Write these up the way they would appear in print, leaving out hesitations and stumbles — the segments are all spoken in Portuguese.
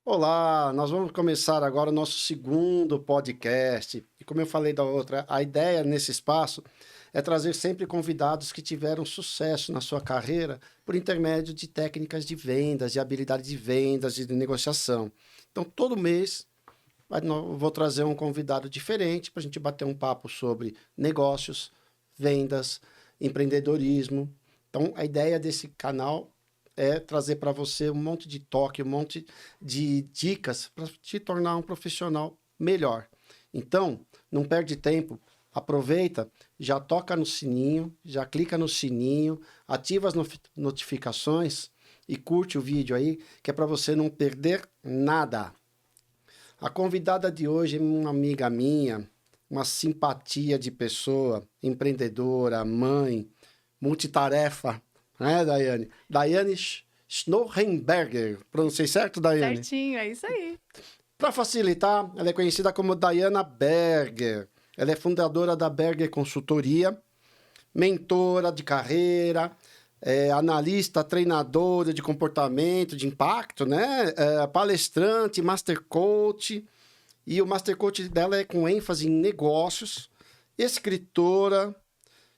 Olá, nós vamos começar agora o nosso segundo podcast. E como eu falei da outra, a ideia nesse espaço é trazer sempre convidados que tiveram sucesso na sua carreira por intermédio de técnicas de vendas, de habilidade de vendas e de negociação. Então, todo mês vou trazer um convidado diferente para a gente bater um papo sobre negócios, vendas, empreendedorismo. Então, a ideia desse canal é trazer para você um monte de toque, um monte de dicas para te tornar um profissional melhor. Então, não perde tempo, aproveita, já toca no sininho, já clica no sininho, ativa as notificações e curte o vídeo aí, que é para você não perder nada. A convidada de hoje é uma amiga minha, uma simpatia de pessoa, empreendedora, mãe, multitarefa, né, Daiane? Daiane Schnorrenberger. Pronunciei certo, Daiane? Certinho, é isso aí. Para facilitar, ela é conhecida como Diana Berger. Ela é fundadora da Berger Consultoria, mentora de carreira, analista, treinadora de comportamento, de impacto, né? Palestrante, master coach. E o master coach dela é com ênfase em negócios, escritora.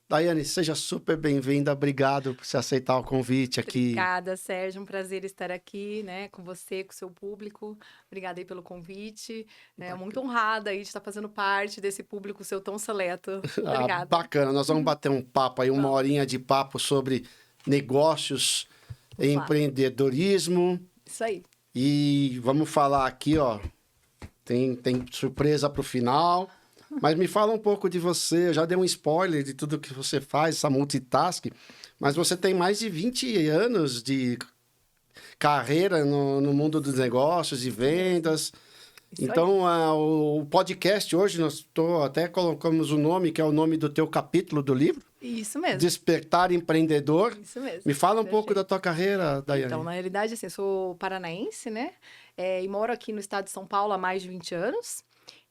Daiane, seja super bem-vinda. Obrigado por você aceitar o convite aqui. Obrigada, Sérgio. Um prazer estar aqui, né, com você, com o seu público. Obrigada aí pelo convite. Muito honrada aí de estar fazendo parte desse público seu tão seleto. Obrigada. Bacana. Nós vamos bater um papo aí, uma horinha de papo sobre negócios, empreendedorismo. Isso aí. E vamos falar aqui, ó. Tem surpresa para o final. Mas me fala um pouco de você. Eu já dei um spoiler de tudo que você faz, essa multitask. Mas você tem mais de 20 anos de carreira no mundo dos negócios e vendas. Isso Então, o podcast hoje, até colocamos o nome, que é o nome do teu capítulo do livro. Isso mesmo. Despertar Empreendedor. Isso mesmo. Me fala um pouco Perfeito. da tua carreira, Daiane. Então, na realidade, assim, eu sou paranaense, né? E moro aqui no estado de São Paulo há mais de 20 anos.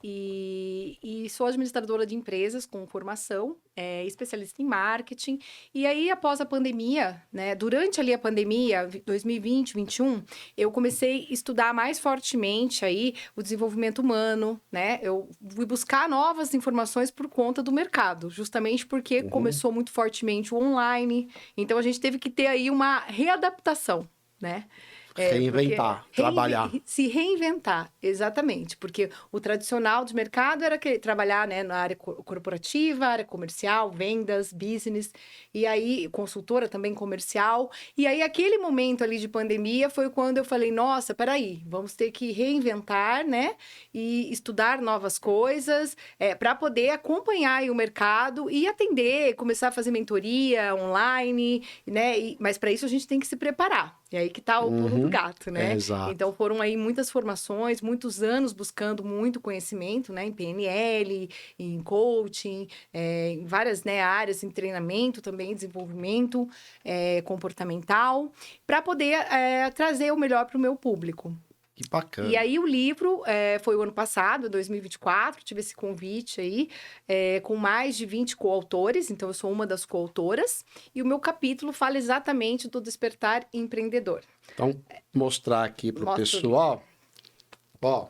E sou administradora de empresas com formação, especialista em marketing. E aí, após a pandemia, né, durante ali a pandemia, 2020, 2021, eu comecei a estudar mais fortemente aí o desenvolvimento humano, né? Eu fui buscar novas informações por conta do mercado, justamente porque começou muito fortemente o online. Então, a gente teve que ter aí uma readaptação, né? Reinventar, trabalhar. Se reinventar, exatamente. Porque o tradicional do mercado era trabalhar, né, na área corporativa, área comercial, vendas, business. E aí, consultora também comercial. E aí, aquele momento ali de pandemia foi quando eu falei, nossa, peraí, vamos ter que reinventar, né? E estudar novas coisas para poder acompanhar aí o mercado e atender, começar a fazer mentoria online, né? Mas para isso a gente tem que se preparar. E aí que tá o pulo do gato, né? Exato. Então, foram aí muitas formações, muitos anos buscando muito conhecimento, né? Em PNL, em coaching, em várias, né, áreas, em treinamento também, desenvolvimento comportamental, para poder trazer o melhor para o meu público. Que bacana. E aí, o livro foi o ano passado, 2024, tive esse convite aí, com mais de 20 coautores, então eu sou uma das coautoras, e o meu capítulo fala exatamente do despertar empreendedor. Então, mostrar aqui para o pessoal. Ó,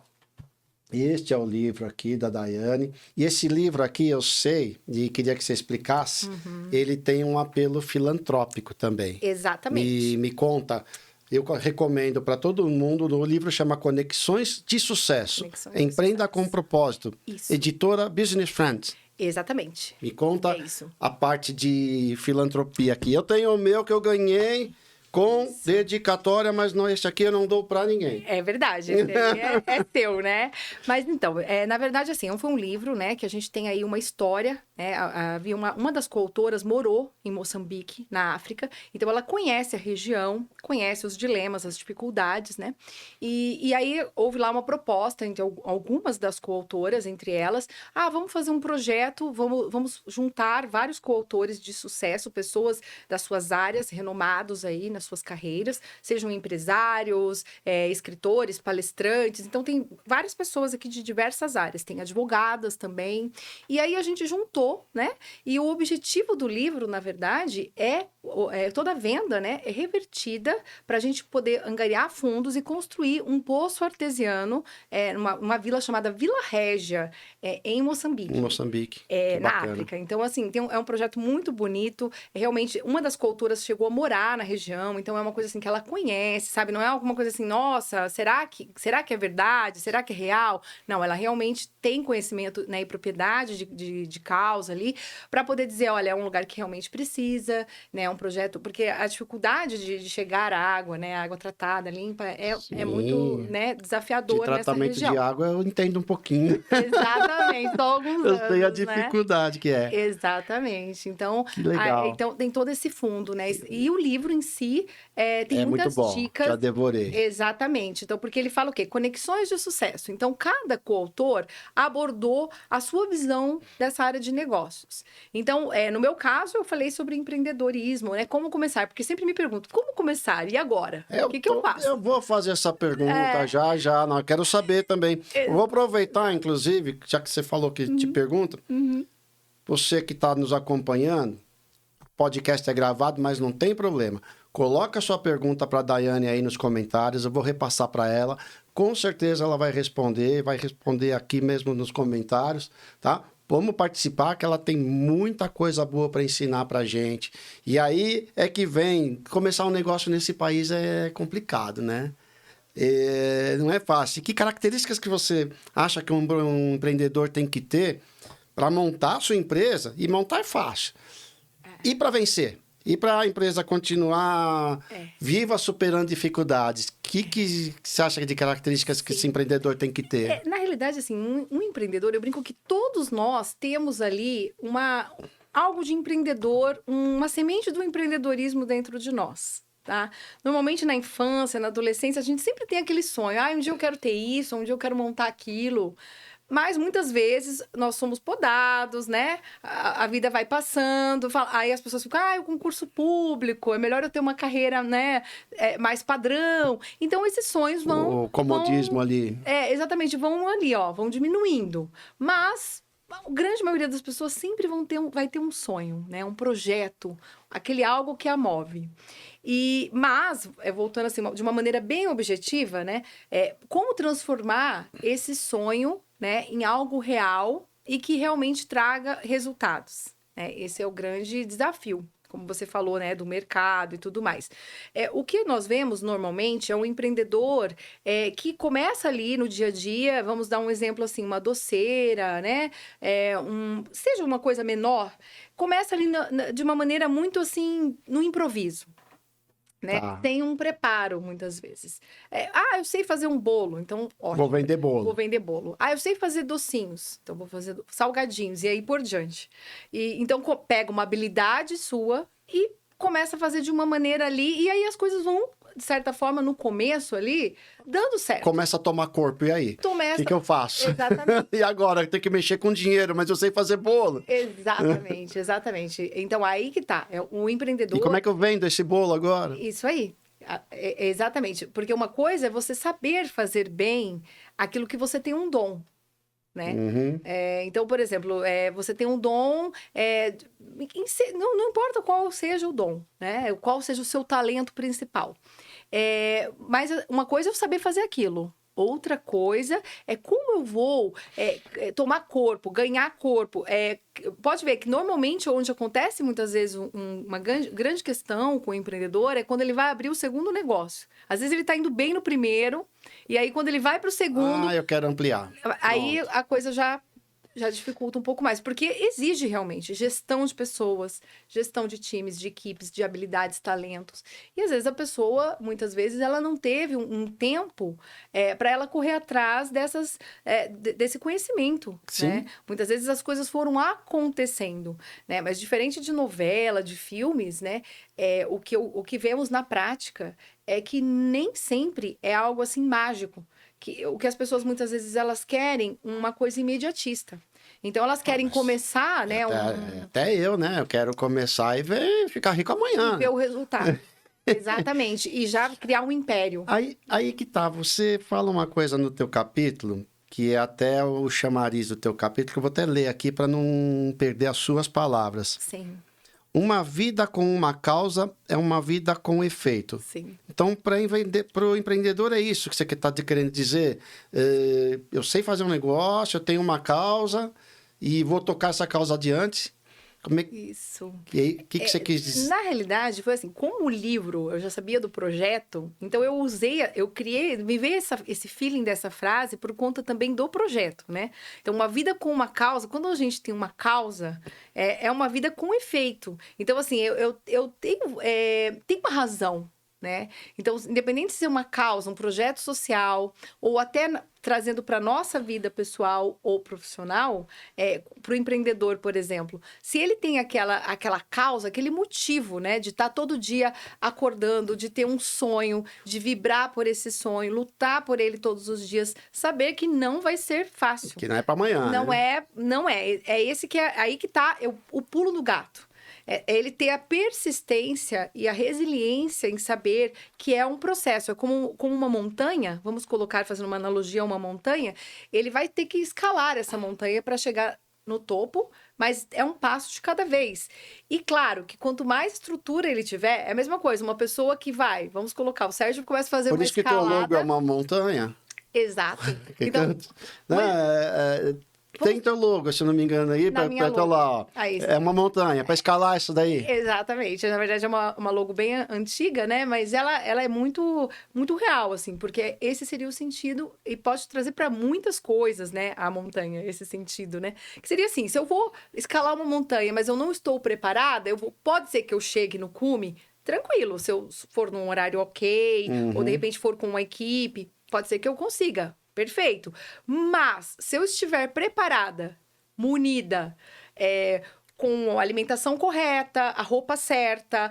este é o livro aqui da Daiane. E esse livro aqui, eu sei, e queria que você explicasse, ele tem um apelo filantrópico também. Exatamente. Me conta. Eu recomendo para todo mundo, o livro chama Conexões de Sucesso. Empreenda com propósito. Isso. Editora Business Friends. Exatamente. Me conta a parte de filantropia aqui. Eu tenho o meu que eu ganhei com dedicatória, mas não, esse aqui eu não dou para ninguém. É verdade, esse aí é teu, né? Mas então, na verdade, assim, foi um livro, né, que a gente tem aí uma história, né? Havia uma das coautoras morou em Moçambique, na África, então ela conhece a região, conhece os dilemas, as dificuldades, né? E aí houve lá uma proposta entre algumas das coautoras, entre elas, vamos fazer um projeto, vamos juntar vários coautores de sucesso, pessoas das suas áreas, renomados aí na nas suas carreiras, sejam empresários, escritores, palestrantes. Então, tem várias pessoas aqui de diversas áreas. Tem advogadas também. E aí, a gente juntou, né? E o objetivo do livro, na verdade, toda a venda, né? É revertida para a gente poder angariar fundos e construir um poço artesiano numa vila chamada Vila Régia, em Moçambique. Em Moçambique. Na África. Então, assim, é um projeto muito bonito. Realmente, uma das coautoras chegou a morar na região, então é uma coisa assim que ela conhece, sabe? Não é alguma coisa assim, nossa, será que é verdade? Será que é real? Não, ela realmente tem conhecimento, né, e propriedade de causa ali, para poder dizer, olha, é um lugar que realmente precisa, né? É um projeto, porque a dificuldade de chegar à água, né? A água tratada, limpa, é muito, né, desafiador nessa região. De tratamento de água eu entendo um pouquinho. Exatamente, só alguns Eu anos, sei a né? dificuldade que é. Exatamente. Então, Que legal. então tem todo esse fundo, né? E o livro em si tem muitas muito bom, dicas. já devorei. Exatamente. Então, porque ele fala o quê? Conexões de sucesso. Então, cada coautor abordou a sua visão dessa área de negócios. Então, no meu caso, eu falei sobre empreendedorismo, né? Como começar? Porque sempre me pergunto, como começar? E agora? O que eu faço? Eu vou fazer essa pergunta já. Não, eu quero saber também. Eu vou aproveitar, inclusive, já que você falou que te pergunta, você que está nos acompanhando, o podcast é gravado, mas não tem problema. Coloca a sua pergunta para a Daiane aí nos comentários, eu vou repassar para ela. Com certeza ela vai responder aqui mesmo nos comentários, tá? Vamos participar, que ela tem muita coisa boa para ensinar para gente. E aí é que vem, começar um negócio nesse país é complicado, né? Não é fácil. Que características que você acha que um empreendedor tem que ter para montar a sua empresa? E montar é fácil. E para vencer? E para a empresa continuar viva, superando dificuldades? O que você acha de características que esse empreendedor tem que ter? Na realidade, assim, um empreendedor, eu brinco que todos nós temos ali algo de empreendedor, uma semente do empreendedorismo dentro de nós. Tá? Normalmente na infância, na adolescência, a gente sempre tem aquele sonho. Um dia eu quero ter isso, um dia eu quero montar aquilo. Mas muitas vezes nós somos podados, né? A vida vai passando, aí as pessoas ficam, o concurso público, é melhor eu ter uma carreira, né, mais padrão. Então esses sonhos vão... O comodismo ali. Exatamente, vão ali, vão diminuindo. Mas a grande maioria das pessoas sempre vai ter um sonho, né? Um projeto, aquele algo que a move. Mas, voltando assim, de uma maneira bem objetiva, né? Como transformar esse sonho, né, em algo real e que realmente traga resultados, né? Esse é o grande desafio, como você falou, né, do mercado e tudo mais. O que nós vemos normalmente é um empreendedor que começa ali no dia a dia, vamos dar um exemplo assim, uma doceira, né? Seja uma coisa menor, começa ali de uma maneira muito assim, no improviso. Né? Tá. Tem um preparo, muitas vezes. Eu sei fazer um bolo, então, ótimo. Vou vender bolo. Vou vender bolo. Eu sei fazer docinhos, então vou fazer salgadinhos, e aí por diante. Então, pega uma habilidade sua e começa a fazer de uma maneira ali, e aí as coisas vão, de certa forma, no começo ali, dando certo. Começa a tomar corpo, e aí? O que eu faço? Exatamente. E agora? Eu tenho que mexer com dinheiro, mas eu sei fazer bolo. Exatamente. Então, aí que tá. O empreendedor... E como é que eu vendo esse bolo agora? Isso aí. Exatamente. Porque uma coisa é você saber fazer bem aquilo que você tem um dom, né? Uhum. Então, por exemplo, você tem um dom, não importa qual seja o dom, né? Qual seja o seu talento principal. Mas uma coisa é eu saber fazer aquilo. Outra coisa é como eu vou tomar corpo, ganhar corpo. Pode ver que normalmente onde acontece muitas vezes uma grande questão com o empreendedor é quando ele vai abrir o segundo negócio. Às vezes ele está indo bem no primeiro, e aí quando ele vai para o segundo... eu quero ampliar. Aí a coisa já dificulta um pouco mais, porque exige realmente gestão de pessoas, gestão de times, de equipes, de habilidades, talentos. E às vezes a pessoa, muitas vezes, ela não teve um tempo para ela correr atrás desse conhecimento. Sim. Né? Muitas vezes as coisas foram acontecendo, né? Mas diferente de novela, de filmes, né? O que vemos na prática é que nem sempre é algo assim mágico. O que as pessoas muitas vezes elas querem uma coisa imediatista. Então elas querem começar, né? Até eu, né? Eu quero começar e ficar rico amanhã. E ver o resultado. Exatamente. E já criar um império. Aí que tá, você fala uma coisa no teu capítulo, que é até o chamariz do teu capítulo, que eu vou até ler aqui para não perder as suas palavras. Sim, Uma vida com uma causa é uma vida com efeito. sim. Então, para o empreendedor é isso que você está querendo dizer. Eu sei fazer um negócio, eu tenho uma causa e vou tocar essa causa adiante. Como é Isso. que você quis dizer? Na realidade, foi assim, como o livro, eu já sabia do projeto, então eu criei, me veio esse feeling dessa frase por conta também do projeto, né? Então, uma vida com uma causa, quando a gente tem uma causa, é uma vida com efeito. Então, assim, eu tenho uma razão, né? Então, independente de ser uma causa, um projeto social, ou até trazendo para a nossa vida pessoal ou profissional, para o empreendedor, por exemplo, se ele tem aquela causa, aquele motivo, né, de estar todo dia acordando, de ter um sonho, de vibrar por esse sonho, lutar por ele todos os dias, saber que não vai ser fácil. Que não é para amanhã, né? Não é. É esse que aí que tá o pulo do gato. É ele ter a persistência e a resiliência em saber que é um processo. É como uma montanha, vamos colocar, fazendo uma analogia a uma montanha, ele vai ter que escalar essa montanha para chegar no topo, mas é um passo de cada vez. E claro que quanto mais estrutura ele tiver, é a mesma coisa. Uma pessoa que vamos colocar, o Sérgio começa a fazer Por uma isso que teu escalada. logo é uma montanha. Exato. Então, tem teu logo, se não me engano, aí, Na minha teu logo. lá, ó. É uma montanha, para escalar isso daí. Exatamente. Na verdade, é uma logo bem antiga, né? Mas ela é muito, muito real, assim, porque esse seria o sentido e pode trazer para muitas coisas, né? A montanha, esse sentido, né? Que seria assim: se eu vou escalar uma montanha, mas eu não estou preparada, pode ser que eu chegue no cume tranquilo, se eu for num horário ok, ou de repente for com uma equipe, pode ser que eu consiga. Perfeito. Mas, se eu estiver preparada, munida, com a alimentação correta, a roupa certa,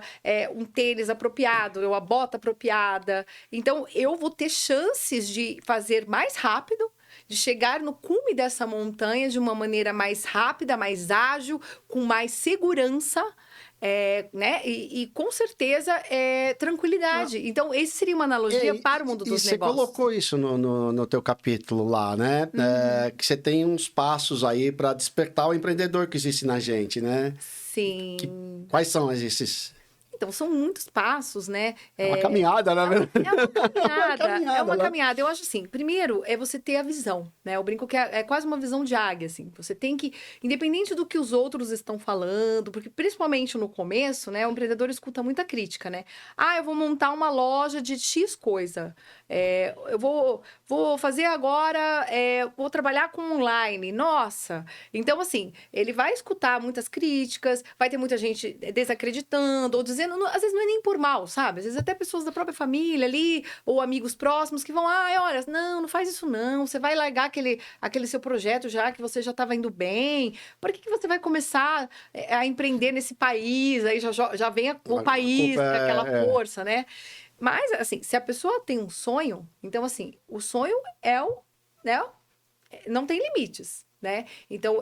um tênis apropriado, a bota apropriada, então eu vou ter chances de fazer mais rápido, de chegar no cume dessa montanha de uma maneira mais rápida, mais ágil, com mais segurança, né? E com certeza tranquilidade. Então, esse seria uma analogia para o mundo dos você negócios. colocou isso no teu capítulo lá, né? Que você tem uns passos aí para despertar o empreendedor que existe na gente, né? Sim. Quais são esses? Então, são muitos passos, né? É uma caminhada, né? É uma caminhada. Eu acho assim, primeiro é você ter a visão, né? Eu brinco que é quase uma visão de águia, assim. Você tem que, independente do que os outros estão falando, porque principalmente no começo, né? O empreendedor escuta muita crítica, né? Ah, eu vou montar uma loja de X coisa. Eu vou fazer agora, vou trabalhar com online. Nossa! Então, assim, ele vai escutar muitas críticas, vai ter muita gente desacreditando ou dizendo, às vezes não é nem por mal, sabe? Às vezes até pessoas da própria família ali, ou amigos próximos que vão, olha, não faz isso não, você vai largar aquele seu projeto já que você já estava indo bem, por que você vai começar a empreender nesse país? Aí já vem o país, aquela força, né? Mas, assim, se a pessoa tem um sonho, então, assim, o sonho né? Não tem limites, né? Então,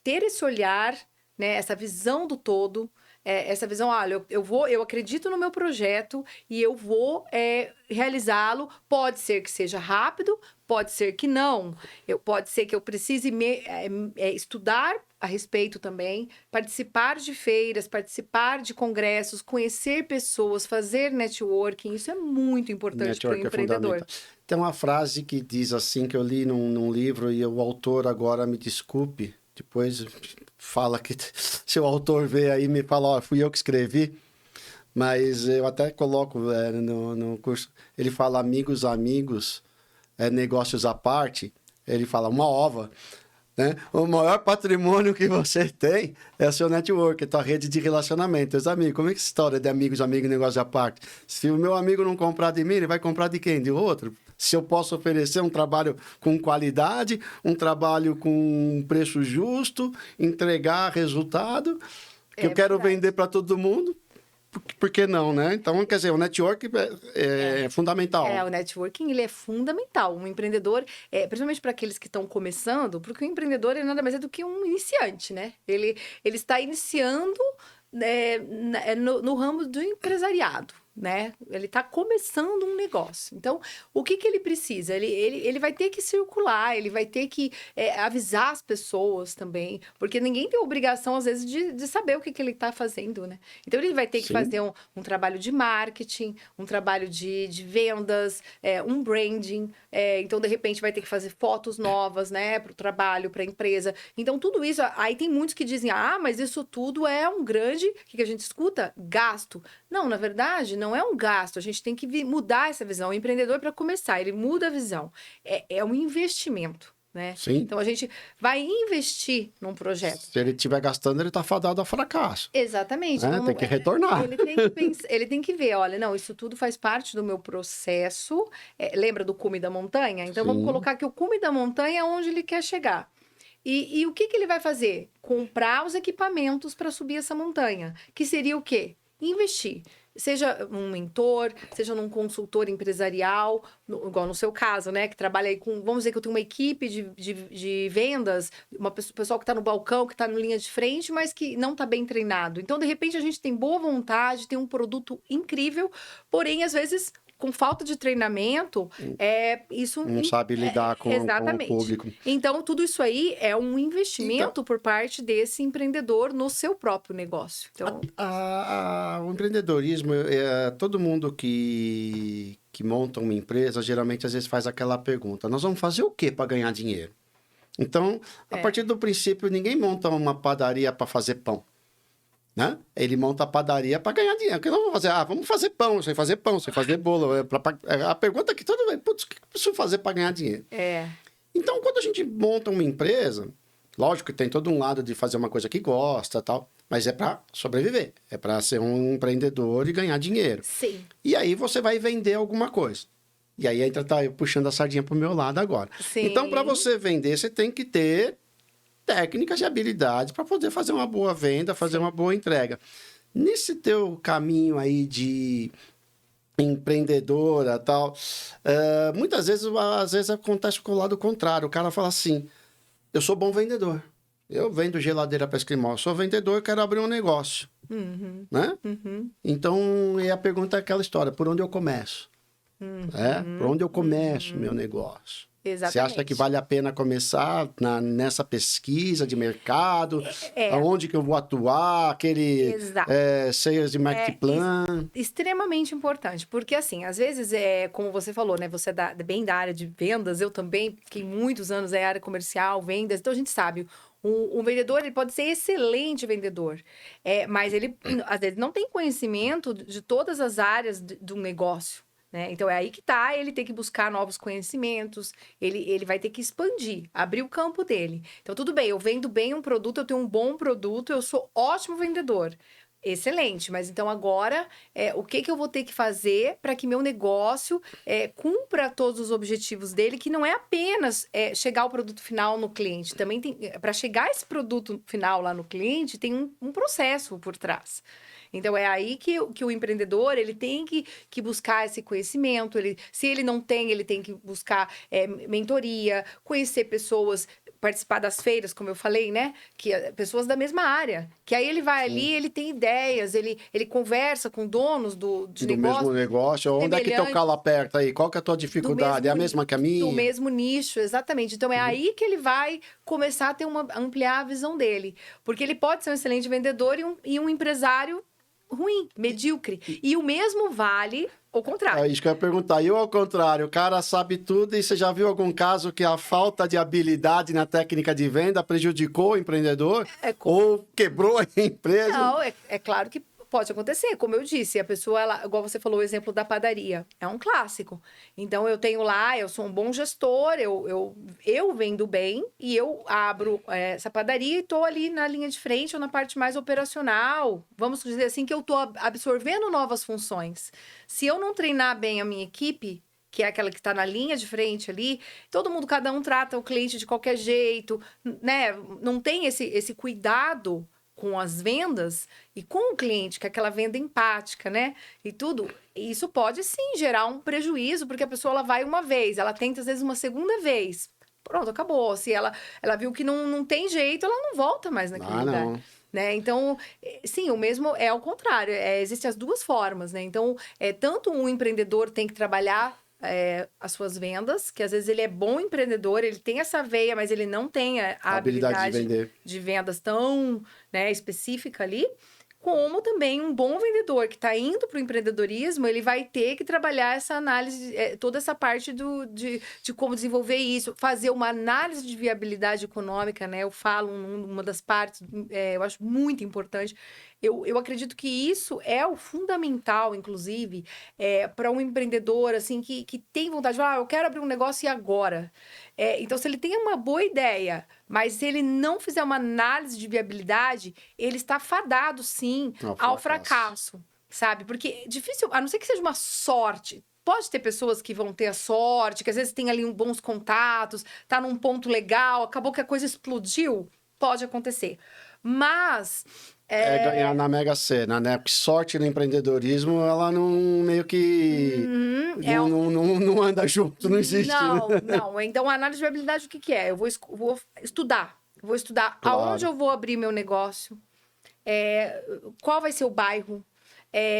ter esse olhar, né? Essa visão do todo, essa visão, olha, eu acredito no meu projeto e eu vou realizá-lo. Pode ser que seja rápido, pode ser que não. Pode ser que eu precise estudar a respeito também, participar de feiras, participar de congressos, conhecer pessoas, fazer networking. Isso é muito importante para o empreendedor. Tem uma frase que diz assim, que eu li num livro, e o autor agora me desculpe, depois fala que se o autor vê aí me fala, ó, fui eu que escrevi, mas eu até coloco no curso, ele fala amigos, negócios à parte, ele fala uma ova, né? O maior patrimônio que você tem é o seu network, a tua rede de relacionamento, os amigos. Como é que é essa história de amigos, negócio à parte? Se o meu amigo não comprar de mim, ele vai comprar de quem? De outro? Se eu posso oferecer um trabalho com qualidade, um trabalho com preço justo, entregar resultado, que eu quero vender para todo mundo, por que não, né? Então, quer dizer, o network é fundamental. O networking, ele é fundamental. Um empreendedor, principalmente para aqueles que estão começando, porque o empreendedor é nada mais do que um iniciante, né? Ele está iniciando no ramo do empresariado, né? Ele está começando um negócio. Então, o que ele precisa? Ele vai ter que circular, ele vai ter que avisar as pessoas também, porque ninguém tem obrigação, às vezes, de saber o que ele está fazendo, né? Então, ele vai ter que fazer um trabalho de marketing, um trabalho de vendas, um branding. Então, de repente, vai ter que fazer fotos novas, né? Para o trabalho, para a empresa. Então, tudo isso... Aí tem muitos que dizem, mas isso tudo é um grande... O que a gente escuta? Gasto. Não, na verdade, não é um gasto. A gente tem que mudar essa visão. O empreendedor, para começar, ele muda a visão. É um investimento, né? Sim. Então, a gente vai investir num projeto. Se ele estiver gastando, ele está fadado ao fracasso. Exatamente. Então, tem que retornar. Ele tem que ver, olha, não, isso tudo faz parte do meu processo. Lembra do cume da montanha? Então, vamos colocar que o cume da montanha é onde ele quer chegar. E o que ele vai fazer? Comprar os equipamentos para subir essa montanha. Que seria o quê? Investir. Seja um mentor, seja num consultor empresarial, igual no seu caso, né? Que trabalha aí com... Vamos dizer que eu tenho uma equipe de vendas, pessoal que está no balcão, que está na linha de frente, mas que não está bem treinado. Então, de repente, a gente tem boa vontade, tem um produto incrível, porém, às vezes... Com falta de treinamento, isso... Não sabe lidar com o público. Então, tudo isso aí é um investimento por parte desse empreendedor no seu próprio negócio. Então... O empreendedorismo, todo mundo que monta uma empresa, geralmente, às vezes, faz aquela pergunta. Nós vamos fazer o quê para ganhar dinheiro? Então, a partir do princípio, ninguém monta uma padaria para fazer pão. Né? Ele monta a padaria para ganhar dinheiro. Porque não vamos fazer, vamos fazer pão, sem fazer pão, sem fazer bolo. A pergunta é que todo mundo, putz, o que eu preciso fazer para ganhar dinheiro? Então, quando a gente monta uma empresa, lógico que tem todo um lado de fazer uma coisa que gosta, tal, mas é para sobreviver, é para ser um empreendedor e ganhar dinheiro. Sim. E aí você vai vender alguma coisa. E aí entra, eu puxando a sardinha pro meu lado agora. Sim. Então, para você vender, você tem que ter técnicas e habilidades para poder fazer uma boa venda, fazer uma boa entrega. Nesse teu caminho aí de empreendedora e tal, muitas vezes, às vezes acontece com o lado contrário. O cara fala assim, eu sou bom vendedor. Eu vendo geladeira para esquimó. Eu sou vendedor, eu quero abrir um negócio. Né? Então, a pergunta é aquela história, por onde eu começo? Por onde eu começo meu negócio? Exatamente. Você acha que vale a pena começar nessa pesquisa de mercado? Aonde que eu vou atuar? Aquele Sales e Marketing Plan? Extremamente importante. Porque, assim, às vezes, como você falou, né? Você é bem da área de vendas. Eu também fiquei muitos anos na área comercial, vendas. Então, a gente sabe... Um vendedor, ele pode ser excelente vendedor, mas ele, às vezes, não tem conhecimento de todas as áreas do negócio. Né? Então, é aí que tá, ele tem que buscar novos conhecimentos, ele vai ter que expandir, abrir o campo dele. Então, tudo bem, eu vendo bem um produto, eu tenho um bom produto, eu sou ótimo vendedor. Excelente, mas então agora, o que eu vou ter que fazer para que meu negócio cumpra todos os objetivos dele, que não é apenas chegar o produto final no cliente, também tem, para chegar esse produto final lá no cliente, tem um processo por trás. Então, é aí que o empreendedor, ele tem que buscar esse conhecimento, se ele não tem, ele tem que buscar mentoria, conhecer pessoas, participar das feiras, como eu falei, né? Pessoas da mesma área, que aí ele vai ali, ele tem ideias, ele conversa com donos do mesmo negócio. Onde é que teu calo aperta aí? Qual que é a tua dificuldade? É a mesma que a minha? Do mesmo nicho, exatamente. Então, é aí que ele vai começar a ampliar a visão dele. Porque ele pode ser um excelente vendedor e um empresário ruim, medíocre. E o mesmo vale ao contrário. É isso que eu ia perguntar. E ao contrário, o cara sabe tudo e você já viu algum caso que a falta de habilidade na técnica de venda prejudicou o empreendedor? Ou quebrou a empresa? Não, é claro que pode acontecer. Como eu disse, a pessoa, igual você falou o exemplo da padaria, é um clássico. Então, eu tenho lá, eu sou um bom gestor, eu vendo bem e eu abro essa padaria e estou ali na linha de frente ou na parte mais operacional. Vamos dizer assim que eu estou absorvendo novas funções. Se eu não treinar bem a minha equipe, que é aquela que está na linha de frente ali, cada um trata o cliente de qualquer jeito, né? Não tem esse cuidado com as vendas e com o cliente, que é aquela venda empática, né? E tudo, isso pode sim gerar um prejuízo, porque a pessoa ela vai uma vez, ela tenta às vezes uma segunda vez. Pronto, acabou. Se ela viu que não tem jeito, ela não volta mais naquele lugar. né? Então, sim, o mesmo é ao contrário. Existem as duas formas, né? Então, tanto um empreendedor tem que trabalhar as suas vendas, que às vezes ele é bom empreendedor, ele tem essa veia, mas ele não tem a habilidade de habilidade vender. de vendas tão, né, específica ali. Como também um bom vendedor que está indo para o empreendedorismo, ele vai ter que trabalhar essa análise, toda essa parte de como desenvolver isso, fazer uma análise de viabilidade econômica, né? Eu falo uma das partes, eu acho muito importante. Eu acredito que isso é o fundamental, inclusive, para um empreendedor assim que tem vontade de falar, eu quero abrir um negócio e agora. Então, se ele tem uma boa ideia, mas se ele não fizer uma análise de viabilidade, ele está fadado, sim, ao fracasso, sabe? Porque é difícil, a não ser que seja uma sorte. Pode ter pessoas que vão ter a sorte, que às vezes tem ali bons contatos, tá num ponto legal, acabou que a coisa explodiu. Pode acontecer. Mas... ganhar na Mega Sena, né? Porque sorte no empreendedorismo, ela não meio que não anda junto, não existe. Não, né? não. Então, a análise de viabilidade, o que que é? Eu vou estudar. Vou estudar Claro. aonde eu vou abrir meu negócio, qual vai ser o bairro,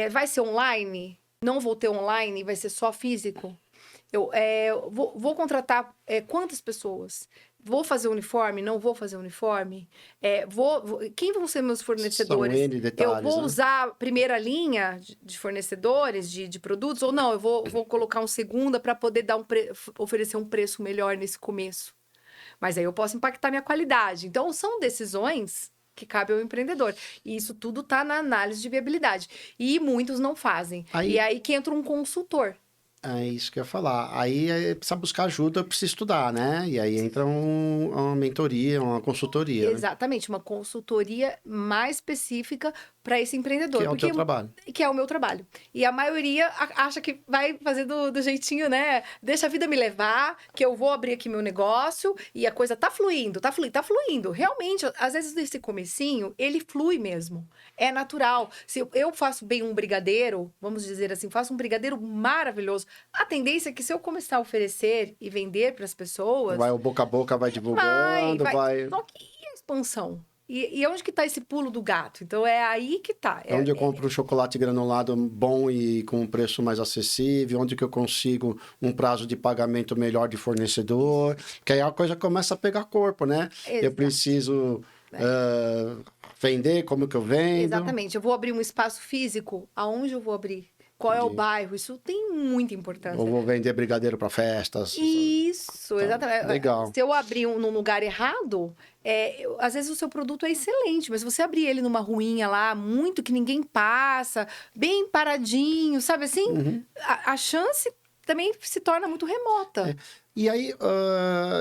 vai ser online? Não vou ter online, vai ser só físico? Eu vou contratar quantas pessoas? Vou fazer uniforme? Não vou fazer uniforme? Quem vão ser meus fornecedores? São N detalhes, Eu vou né? usar a primeira linha de fornecedores, de produtos? Ou não, eu vou colocar um segunda para poder oferecer um preço melhor nesse começo? Mas aí eu posso impactar minha qualidade. Então, são decisões que cabem ao empreendedor. E isso tudo está na análise de viabilidade. E muitos não fazem. E aí que entra um consultor. É isso que eu ia falar. Aí precisa buscar ajuda, precisa estudar, né? E aí entra uma mentoria, uma consultoria. Exatamente, uma consultoria mais específica para esse empreendedor. Que é o teu trabalho. Que é o meu trabalho. E a maioria acha que vai fazer do jeitinho, né? Deixa a vida me levar, que eu vou abrir aqui meu negócio e a coisa tá fluindo, tá fluindo. Realmente, às vezes nesse comecinho, ele flui mesmo. É natural. Se eu faço bem um brigadeiro, vamos dizer assim, faço um brigadeiro maravilhoso, a tendência é que se eu começar a oferecer e vender para as pessoas... Vai o boca a boca, vai divulgando, vai... Só que e a expansão? E onde que tá esse pulo do gato? Então, é aí que tá. Onde eu compro um chocolate granulado bom e com um preço mais acessível, onde que eu consigo um prazo de pagamento melhor de fornecedor, que aí a coisa começa a pegar corpo, né? Exato. Eu preciso vender, como que eu vendo? Exatamente. Eu vou abrir um espaço físico, aonde eu vou abrir? Qual é o bairro? Isso tem muita importância. Ou vou vender brigadeiro para festas. Isso, exatamente. Legal. Se eu abrir num lugar errado, às vezes o seu produto é excelente, mas se você abrir ele numa ruinha lá, muito que ninguém passa, bem paradinho, sabe assim? A chance também se torna muito remota. E aí,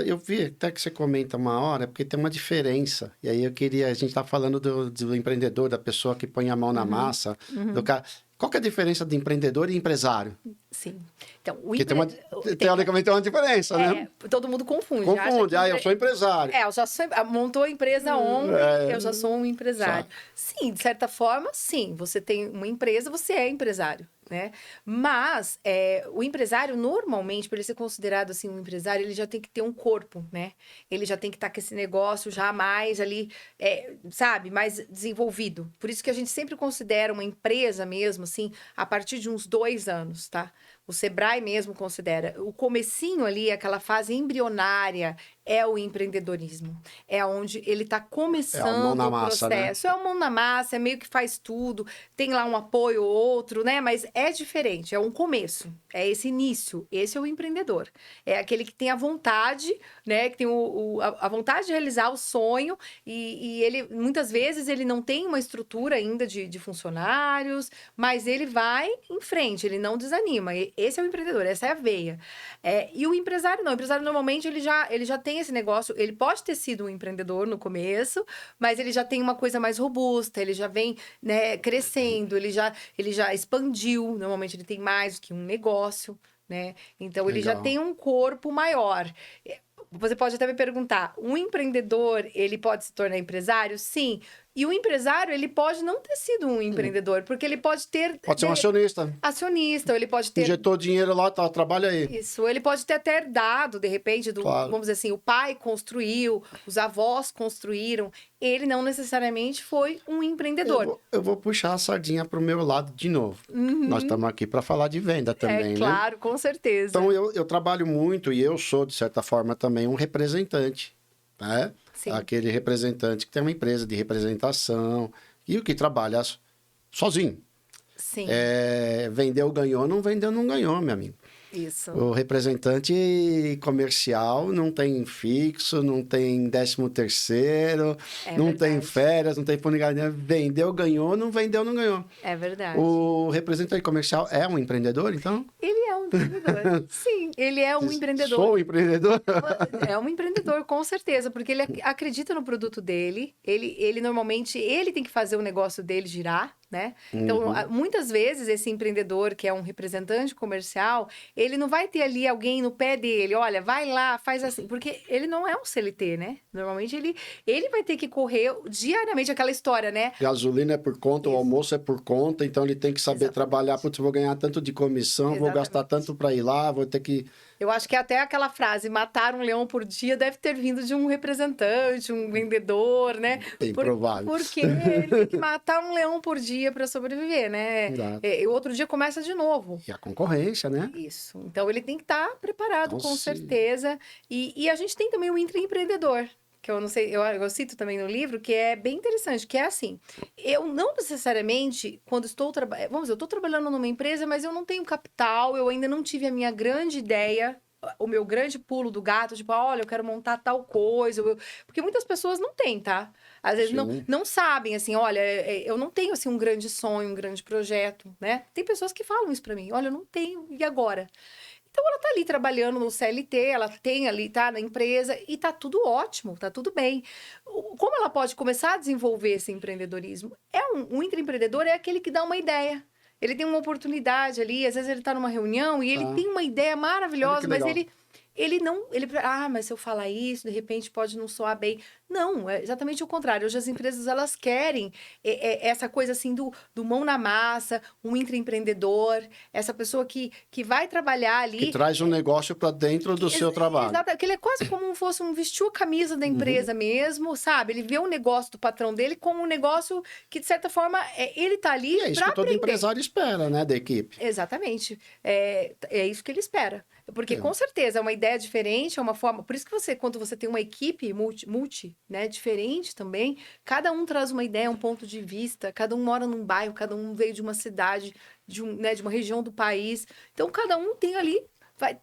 eu vi até que você comenta uma hora, porque tem uma diferença. E aí a gente tá falando do empreendedor, da pessoa que põe a mão na massa, do cara. Qual que é a diferença de empreendedor e empresário? Sim. Então, Porque teoricamente tem uma diferença, né? Todo mundo confunde. Confunde. Eu sou empresário. Eu já montou a empresa ontem, eu já sou um empresário. Sim, de certa forma, sim. Você tem uma empresa, você é empresário, né? Mas o empresário, normalmente, para ele ser considerado assim um empresário, ele já tem que ter um corpo, né? Ele já tem que estar com esse negócio já mais ali, sabe? Mais desenvolvido. Por isso que a gente sempre considera uma empresa mesmo, assim, a partir de uns 2 anos, tá? O Sebrae mesmo considera. O comecinho ali, aquela fase embrionária, é o empreendedorismo. É onde ele está começando o processo. Né? É o mão na massa, é meio que faz tudo. Tem lá um apoio ou outro, né? Mas é diferente, é um começo. É esse início. Esse é o empreendedor. É aquele que tem a vontade, né? Que tem a vontade de realizar o sonho. E ele, muitas vezes, ele não tem uma estrutura ainda de funcionários, mas ele vai em frente, ele não desanima. Esse é o empreendedor, essa é a veia. E o empresário não. O empresário, normalmente, ele já tem esse negócio. Ele pode ter sido um empreendedor no começo, mas ele já tem uma coisa mais robusta, ele já vem, né, crescendo, ele já expandiu. Normalmente, ele tem mais do que um negócio, né? Então, ele já tem um corpo maior. Você pode até me perguntar, um empreendedor, ele pode se tornar empresário? Sim. E o empresário, ele pode não ter sido um empreendedor, porque ele pode ter... Pode ser um acionista. Acionista, ou ele pode ter... Injetou dinheiro lá, tá, trabalha aí. Isso, ele pode ter até herdado, de repente, Claro. vamos dizer assim, o pai construiu, os avós construíram. Ele não necessariamente foi um empreendedor. Eu vou puxar a sardinha pro meu lado de novo. Nós estamos aqui para falar de venda também, né? Claro, com certeza. Então, eu trabalho muito e eu sou, de certa forma, também um representante, né? Sim. Aquele representante que tem uma empresa de representação e o que trabalha sozinho. Sim, Vendeu, ganhou, não vendeu, não ganhou, meu amigo. isso. O representante comercial não tem fixo, não tem 13º, não tem verdade. férias, não tem fundo de garantia. Vendeu, ganhou, não vendeu, não ganhou. É verdade. O representante comercial é um empreendedor, então? Ele é um empreendedor. Sim, ele é um empreendedor. Sou um empreendedor? É um empreendedor, com certeza, porque ele acredita no produto dele. Ele normalmente, ele tem que fazer o negócio dele girar, né? Então, muitas vezes, esse empreendedor, que é um representante comercial, ele não vai ter ali alguém no pé dele, olha, vai lá, faz assim, porque ele não é um CLT, né? Normalmente, ele vai ter que correr diariamente aquela história, né? Gasolina é por conta, o almoço é por conta, então ele tem que saber trabalhar, putz, vou ganhar tanto de comissão, vou gastar tanto para ir lá, vou ter que... Eu acho que até aquela frase, matar um leão por dia, deve ter vindo de um representante, um vendedor, né? Bem provável. Porque ele tem que matar um leão por dia para sobreviver, né? E outro dia começa de novo. E a concorrência, né? Isso. Então, ele tem que estar preparado, Então, com certeza. E a gente tem também o intraempreendedor, que eu não sei, eu cito também no livro, que é bem interessante, que é assim, eu não necessariamente, quando estou trabalhando, vamos dizer, eu estou trabalhando numa empresa, mas eu não tenho capital, eu ainda não tive a minha grande ideia, o meu grande pulo do gato, tipo, olha, eu quero montar tal coisa, porque muitas pessoas não têm, tá? Às vezes não sabem, assim, olha, eu não tenho, assim, um grande sonho, um grande projeto, né? Tem pessoas que falam isso pra mim, olha, eu não tenho, e agora? Então, ela tá ali trabalhando no CLT, ela tem ali, tá na empresa, e tá tudo ótimo, tá tudo bem. Como ela pode começar a desenvolver esse empreendedorismo? Um intraempreendedor é aquele que dá uma ideia. Ele tem uma oportunidade ali, às vezes ele tá numa reunião e ele tem uma ideia maravilhosa, mas mas se eu falar isso, de repente pode não soar bem. Não, é exatamente o contrário. Hoje as empresas, elas querem essa coisa assim do mão na massa, um intraempreendedor, essa pessoa que vai trabalhar ali. Que traz um negócio para dentro do seu trabalho. Exato, que ele é quase como se fosse vestiu a camisa da empresa mesmo, sabe? Ele vê o negócio do patrão dele como um negócio que, de certa forma, ele tá ali É isso para que todo aprender. empresário espera, né, da equipe. Exatamente. É isso que ele espera. Porque, com certeza, é uma ideia diferente, é uma forma... Por isso que quando você tem uma equipe multi, né, diferente também, cada um traz uma ideia, um ponto de vista, cada um mora num bairro, cada um veio de uma cidade, de uma região do país. Então, cada um tem ali...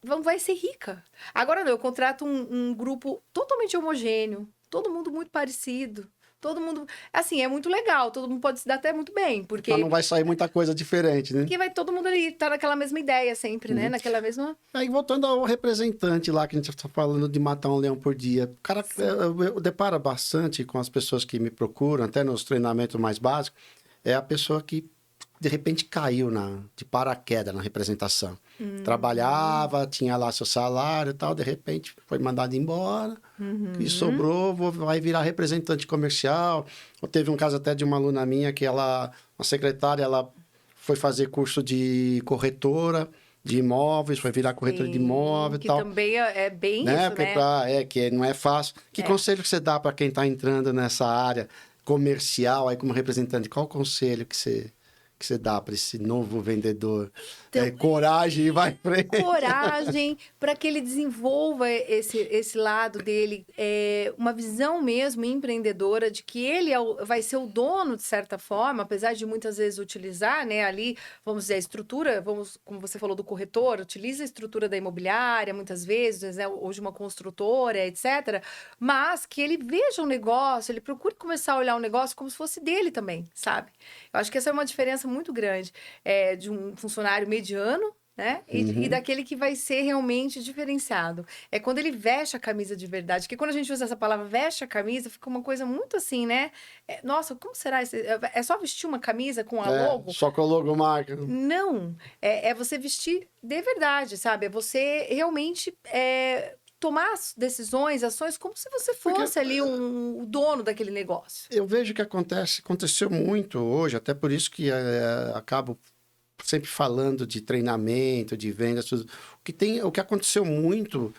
Vai ser rica. Agora não, eu contrato um grupo totalmente homogêneo, todo mundo muito parecido, todo mundo... Assim, é muito legal, todo mundo pode se dar até muito bem, porque... Mas não vai sair muita coisa diferente, né? Porque vai todo mundo ali estar naquela mesma ideia sempre, né? Naquela mesma... Aí, voltando ao representante lá, que a gente está falando de matar um leão por dia. O cara, eu deparo bastante com as pessoas que me procuram, até nos treinamentos mais básicos, é a pessoa que, de repente, caiu de paraquedas na representação. Trabalhava, tinha lá seu salário e tal, de repente foi mandado embora, e sobrou, vai virar representante comercial. Ou teve um caso até de uma aluna minha que uma secretária, ela foi fazer curso de corretora de imóveis, foi virar corretora de imóveis e tal. Que também é bem né? isso, Porque né? que não é fácil. Que conselho que você dá para quem está entrando nessa área comercial, aí como representante? Qual o conselho que você dá para esse novo vendedor? Então, coragem e vai em frente. Coragem para que ele desenvolva esse lado dele, uma visão mesmo empreendedora de que ele vai ser o dono, de certa forma, apesar de muitas vezes utilizar, né, ali, vamos dizer, a estrutura, como você falou do corretor, utiliza a estrutura da imobiliária, muitas vezes, né, ou de uma construtora, etc., mas que ele veja o negócio, ele procure começar a olhar o negócio como se fosse dele também, sabe? Eu acho que essa é uma diferença muito grande de um funcionário mediano, né? E daquele que vai ser realmente diferenciado. É quando ele veste a camisa de verdade. Porque quando a gente usa essa palavra veste a camisa, fica uma coisa muito assim, né? Nossa, como será isso? É só vestir uma camisa com a logo? Só com a logomarca. Não. É você vestir de verdade, sabe? É você realmente tomar decisões, ações, como se você fosse ali o dono daquele negócio. Eu vejo que aconteceu muito hoje, até por isso que acabo sempre falando de treinamento, de vendas, tudo. O que aconteceu muito,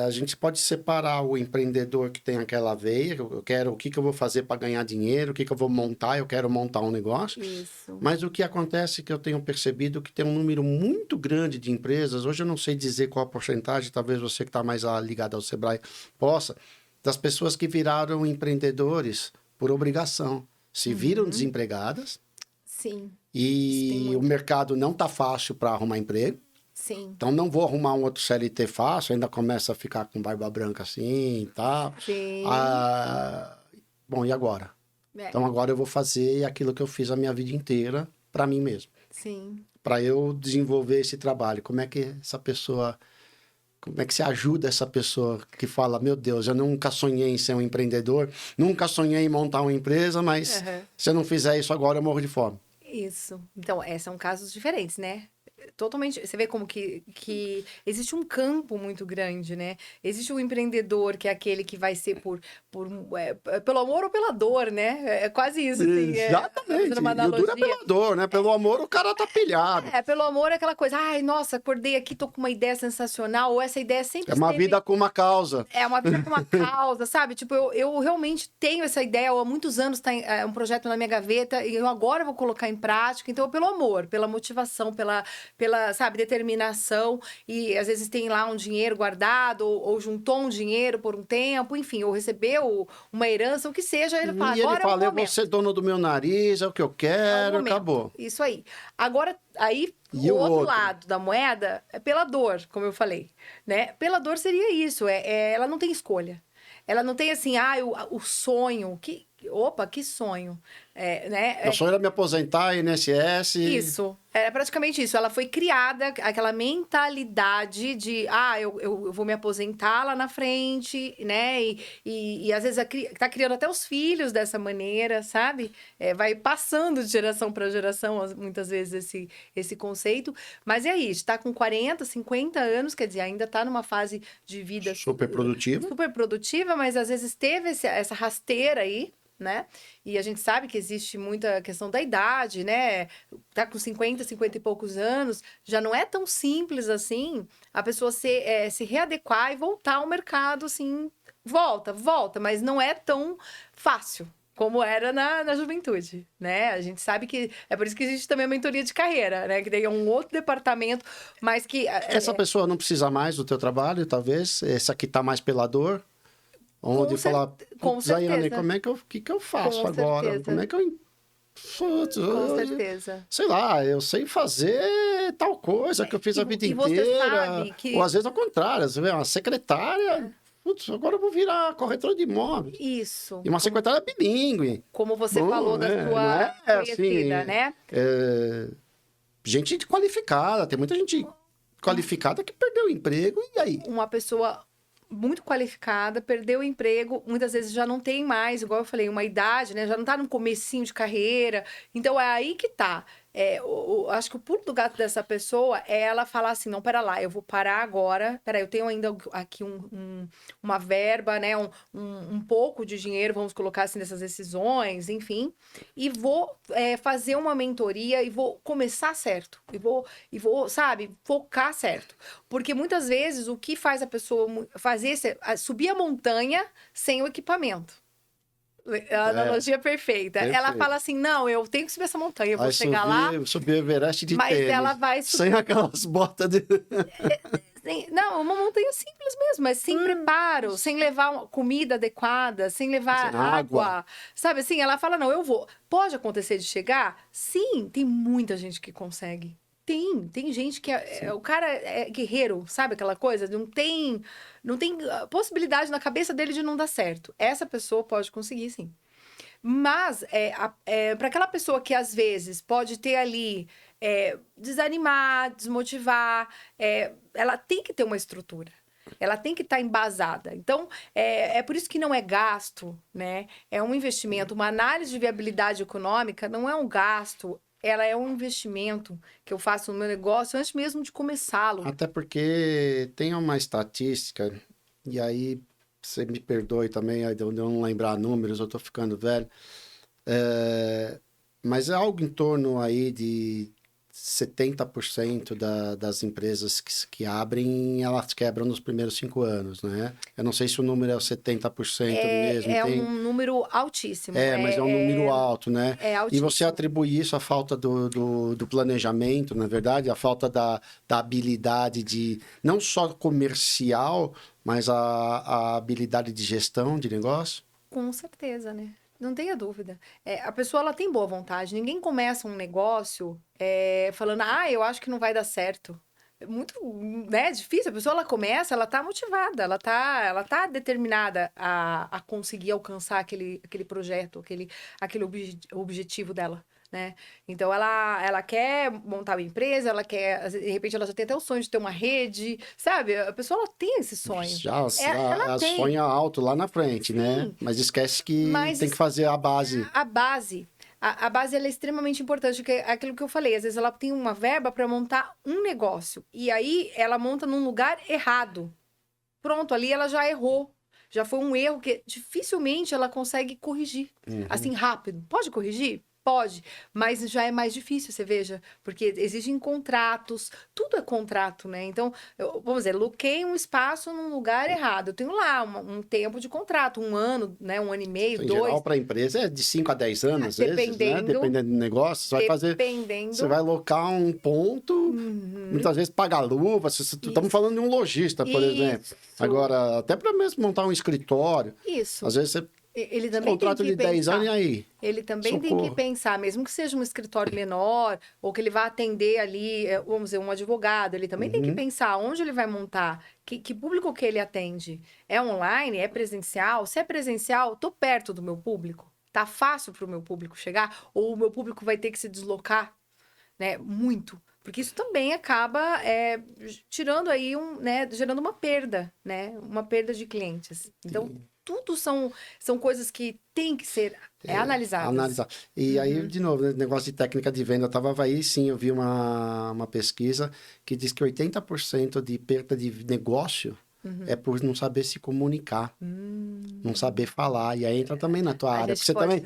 a gente pode separar o empreendedor que tem aquela veia, o que eu vou fazer para ganhar dinheiro, o que eu vou montar, eu quero montar um negócio. Isso. Mas o que acontece que eu tenho percebido que tem um número muito grande de empresas, hoje eu não sei dizer qual a porcentagem, talvez você que está mais ligado ao Sebrae possa, das pessoas que viraram empreendedores por obrigação. Se viram desempregadas. Sim. E o mercado não tá fácil para arrumar emprego. Sim. Então, não vou arrumar um outro CLT fácil, ainda começa a ficar com barba branca assim e tal. Sim. Bom, e agora? É. Então, agora eu vou fazer aquilo que eu fiz a minha vida inteira para mim mesmo. Sim. Para eu desenvolver esse trabalho. Como é que se ajuda essa pessoa que fala, meu Deus, eu nunca sonhei em ser um empreendedor, nunca sonhei em montar uma empresa, mas se eu não fizer isso agora, eu morro de fome. Isso. Então, são casos diferentes, né? Totalmente. Você vê como que existe um campo muito grande, né? Existe o empreendedor, que é aquele que vai ser pelo amor ou pela dor, né? É quase isso. Assim, exatamente. Uma analogia. E o duro é pela dor, né? Pelo amor, o cara tá pilhado. Pelo amor é aquela coisa. Ai, nossa, acordei aqui, tô com uma ideia sensacional. Ou essa ideia sempre É uma vida com uma causa. É uma vida com uma causa, sabe? Tipo, eu realmente tenho essa ideia. Há muitos anos tá um projeto na minha gaveta e eu agora vou colocar em prática. Então, pelo amor, pela motivação, pela, sabe, determinação, e às vezes tem lá um dinheiro guardado, ou juntou um dinheiro por um tempo, enfim, ou recebeu uma herança, o que seja, ele fala, e agora ele fala, é o eu vou ser dono do meu nariz, é o que eu quero, acabou. Isso aí. Agora, aí, E o o outro outro lado da moeda é pela dor, como eu falei, né? Pela dor seria isso, ela não tem escolha. Ela não tem assim, o sonho, que sonho, né? Meu sonho era me aposentar, INSS. Isso, é praticamente isso. Ela foi criada, aquela mentalidade de, eu vou me aposentar lá na frente, né? E às vezes tá criando até os filhos dessa maneira, sabe? Vai passando de geração para geração, muitas vezes, esse conceito. Mas é isso, tá com 40, 50 anos, quer dizer, ainda tá numa fase de vida super produtiva. Super produtiva, mas às vezes teve essa rasteira aí, né? E a gente sabe que existe muita questão da idade, né? Tá com 50 e poucos anos, já não é tão simples assim a pessoa se readequar e voltar ao mercado, assim, volta, mas não é tão fácil como era na juventude, né? A gente sabe que é por isso que existe também a mentoria de carreira, né? Que daí é um outro departamento, mas que... Essa pessoa não precisa mais do teu trabalho, talvez? Essa aqui tá mais pela dor? Onde falar, Zaiane, como é que eu faço com agora? Certeza. Como é que eu... Com certeza. Sei lá, eu sei fazer tal coisa que eu fiz a vida inteira. Você sabe que... Ou às vezes ao contrário, você vê, uma secretária... Putz, agora eu vou virar corretora de imóveis. Isso. E uma secretária bilíngue. Como você falou da sua conhecida, assim, né? Gente qualificada, tem muita gente qualificada que perdeu o emprego, e aí? Uma pessoa muito qualificada, perdeu o emprego, muitas vezes já não tem mais, igual eu falei, uma idade, né? Já não tá no comecinho de carreira. Então, é aí que tá. Acho que o pulo do gato dessa pessoa é ela falar assim, não, pera lá, eu vou parar agora, eu tenho ainda aqui uma verba, né, um pouco de dinheiro, vamos colocar assim, nessas decisões, enfim, e vou fazer uma mentoria e vou começar certo, e vou, sabe, focar certo, porque muitas vezes o que faz a pessoa subir a montanha sem o equipamento. A analogia perfeita. Ela fala assim, não, eu tenho que subir essa montanha, eu vou chegar lá... Subir o Everest de mas tênis, ela vai subir... sem aquelas botas de... Não, uma montanha simples mesmo, mas sem preparo, sem levar comida adequada, sem levar água. Sabe assim, ela fala, não, eu vou. Pode acontecer de chegar? Sim, tem muita gente que consegue. Tem gente que o cara é guerreiro, sabe aquela coisa? Não tem possibilidade na cabeça dele de não dar certo. Essa pessoa pode conseguir, sim. Mas, para aquela pessoa que às vezes pode ter ali, desanimar, desmotivar, ela tem que ter uma estrutura. Ela tem que estar embasada. Então, é por isso que não é gasto, né? É um investimento. Uma análise de viabilidade econômica não é um gasto, ela é um investimento que eu faço no meu negócio antes mesmo de começá-lo. Até porque tem uma estatística, e aí você me perdoe também, aí de eu não lembrar números, eu tô ficando velho, mas é algo em torno aí de 70% das empresas que abrem, elas quebram nos primeiros 5 anos, né? Eu não sei se o número é 70% mesmo. É um número altíssimo. Mas é um número alto, né? É E você altíssimo. atribui isso à falta do planejamento, na verdade, à falta da habilidade de, não só comercial, mas a habilidade de gestão de negócio? Com certeza, né? Não tenha dúvida. A pessoa ela tem boa vontade. Ninguém começa um negócio falando, eu acho que não vai dar certo. É muito, né, difícil. A pessoa ela começa, ela tá motivada, ela tá determinada a conseguir alcançar aquele projeto, aquele objetivo dela. Né? Então ela quer montar uma empresa, ela quer, de repente ela já tem até o sonho de ter uma rede, sabe? A pessoa ela tem esse sonho. Já Ela tem. sonha alto lá na frente, né? Sim, Mas esquece que mas tem que fazer a base. a base. A base ela é extremamente importante, porque é aquilo que eu falei, às vezes ela tem uma verba para montar um negócio, e aí ela monta num lugar errado. Pronto, ali ela já errou. Já foi um erro que dificilmente ela consegue corrigir. Assim, rápido. Pode corrigir? Pode, mas já é mais difícil, você veja, porque exigem contratos, tudo é contrato, né? Então, vamos dizer, loquei um espaço num lugar errado. Eu tenho lá um tempo de contrato, 1 ano, né? 1 ano e meio, Em 2. geral, para a empresa é de 5 a 10 anos, às vezes, né? Dependendo. Dependendo do negócio, você vai fazer. Dependendo. Você vai locar um ponto, muitas vezes paga luva. Estamos falando de um lojista, por exemplo. Agora, até para mesmo montar um escritório. Isso. Às vezes você Ele também contrato tem que de 10 anos e aí? Ele também tem Socorro. que pensar, mesmo que seja um escritório menor, ou que ele vá atender ali, vamos dizer, um advogado, ele também tem que pensar onde ele vai montar, que público que ele atende. É online? É presencial? Se é presencial, tô perto do meu público? Tá fácil para o meu público chegar? Ou o meu público vai ter que se deslocar, né? Muito. Porque isso também acaba tirando aí gerando uma perda, né? Uma perda de clientes. Então, tudo são coisas que têm que ser analisadas. Analisar. E aí, de novo, né, negócio de técnica de venda, eu estava aí, sim, eu vi uma pesquisa que diz que 80% de perda de negócio é por não saber se comunicar, não saber falar. E aí entra também na tua área. Porque você também,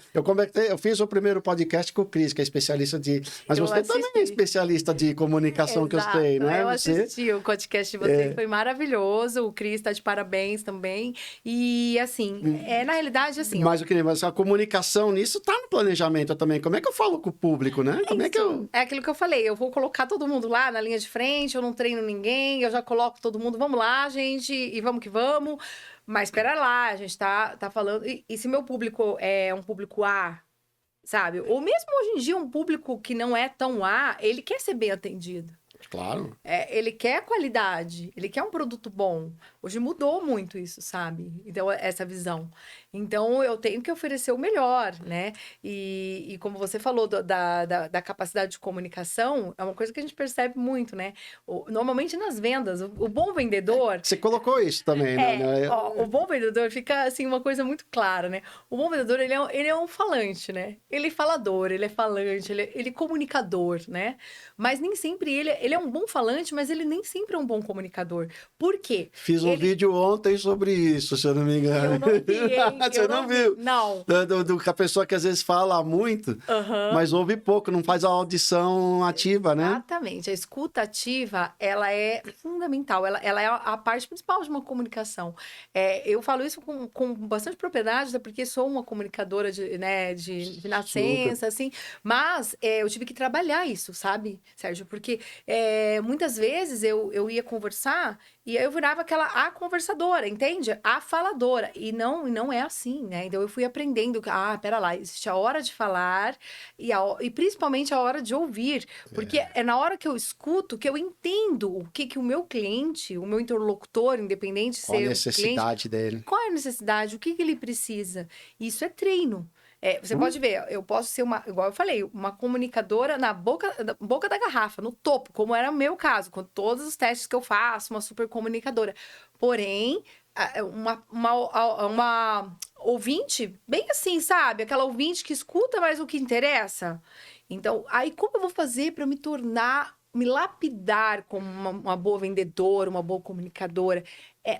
eu fiz o primeiro podcast com o Cris, que é especialista de... Mas você também é especialista de comunicação. Exato, que eu sei, não é? Eu assisti o podcast de vocês, foi maravilhoso. O Cris está de parabéns também. E, assim, na realidade, assim... Mas a comunicação nisso tá no planejamento também. Como é que eu falo com o público, né? Como é que eu... É aquilo que eu falei, eu vou colocar todo mundo lá na linha de frente, eu não treino ninguém, eu já coloco todo mundo, vamos lá, gente, e vamos que vamos. Mas espera lá, a gente tá falando... E se meu público é um público A, sabe? Ou mesmo hoje em dia um público que não é tão A, ele quer ser bem atendido. Claro. Ele quer qualidade, ele quer um produto bom. Hoje mudou muito isso, sabe? Então, essa visão. Então, eu tenho que oferecer o melhor, né? E como você falou da capacidade de comunicação, é uma coisa que a gente percebe muito, né? Normalmente nas vendas, o bom vendedor... Você colocou isso também, né? O bom vendedor fica, assim, uma coisa muito clara, né? O bom vendedor, ele é um falante, né? Ele é falador, ele é falante, ele é comunicador, né? Mas nem sempre ele é um bom falante, mas ele nem sempre é um bom comunicador. Por quê? Fiz um vídeo ontem sobre isso, se eu não me engano. Eu não vi, hein? Você não viu? Não. A pessoa que às vezes fala muito, mas ouve pouco, não faz a audição ativa, né? Exatamente. A escuta ativa, ela é fundamental. Ela é a parte principal de uma comunicação. Eu falo isso com bastante propriedade, até porque sou uma comunicadora de nascença, assim. Mas eu tive que trabalhar isso, sabe, Sérgio? Porque muitas vezes eu ia conversar e aí eu virava a conversadora, entende? A faladora. E não é assim, né? Então eu fui aprendendo que, pera lá, existe a hora de falar e principalmente a hora de ouvir. Porque é na hora que eu escuto que eu entendo o que o meu cliente, o meu interlocutor, independente de ser qual a necessidade dele. Qual é a necessidade, o que ele precisa. Isso é treino. Você pode ver, eu posso ser igual eu falei, uma comunicadora na boca da garrafa, no topo, como era o meu caso, com todos os testes que eu faço, uma super comunicadora. Porém, uma ouvinte, bem assim, sabe? Aquela ouvinte que escuta mais o que interessa. Então, aí como eu vou fazer para me lapidar como uma boa vendedora, uma boa comunicadora?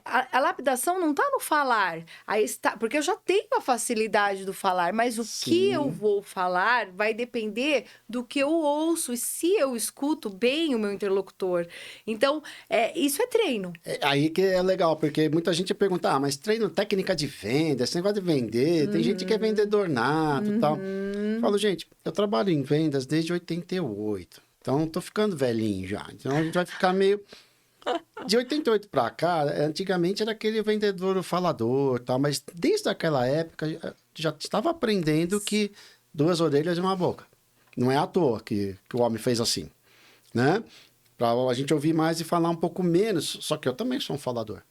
A lapidação não está no falar, aí está, porque eu já tenho a facilidade do falar, mas o que eu Sim. vou falar vai depender do que eu ouço e se eu escuto bem o meu interlocutor. Então, isso é treino. É aí que é legal, porque muita gente pergunta, mas treino técnica de venda, esse negócio de vender, tem gente que é vendedor nato e tal. Eu falo, gente, eu trabalho em vendas desde 88, então tô ficando velhinho já, então a gente vai ficar meio... De 88 para cá, antigamente era aquele vendedor falador, tal, mas desde aquela época já estava aprendendo que duas orelhas e uma boca. Não é à toa que o homem fez assim, né? Para a gente ouvir mais e falar um pouco menos, só que eu também sou um falador.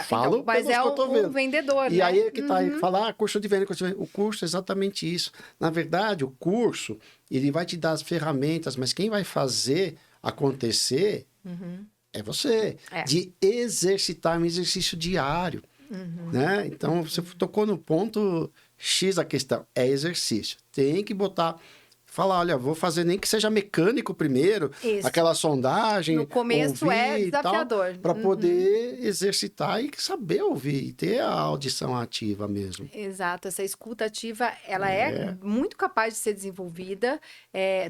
Falo Então, mas pelos é um cotovelos. vendedor, E né? aí é que tá aí, falar, curso de venda, curso de venda. O curso é exatamente isso. Na verdade, o curso, ele vai te dar as ferramentas, mas quem vai fazer acontecer é você. É. De exercitar um exercício diário, né? Então, você tocou no ponto X da questão. É exercício. Tem que botar... Falar, olha, vou fazer nem que seja mecânico primeiro, Isso. aquela sondagem, No começo ouvir é desafiador. para poder exercitar e saber ouvir, e ter a audição ativa mesmo. Exato, essa escuta ativa, ela é muito capaz de ser desenvolvida,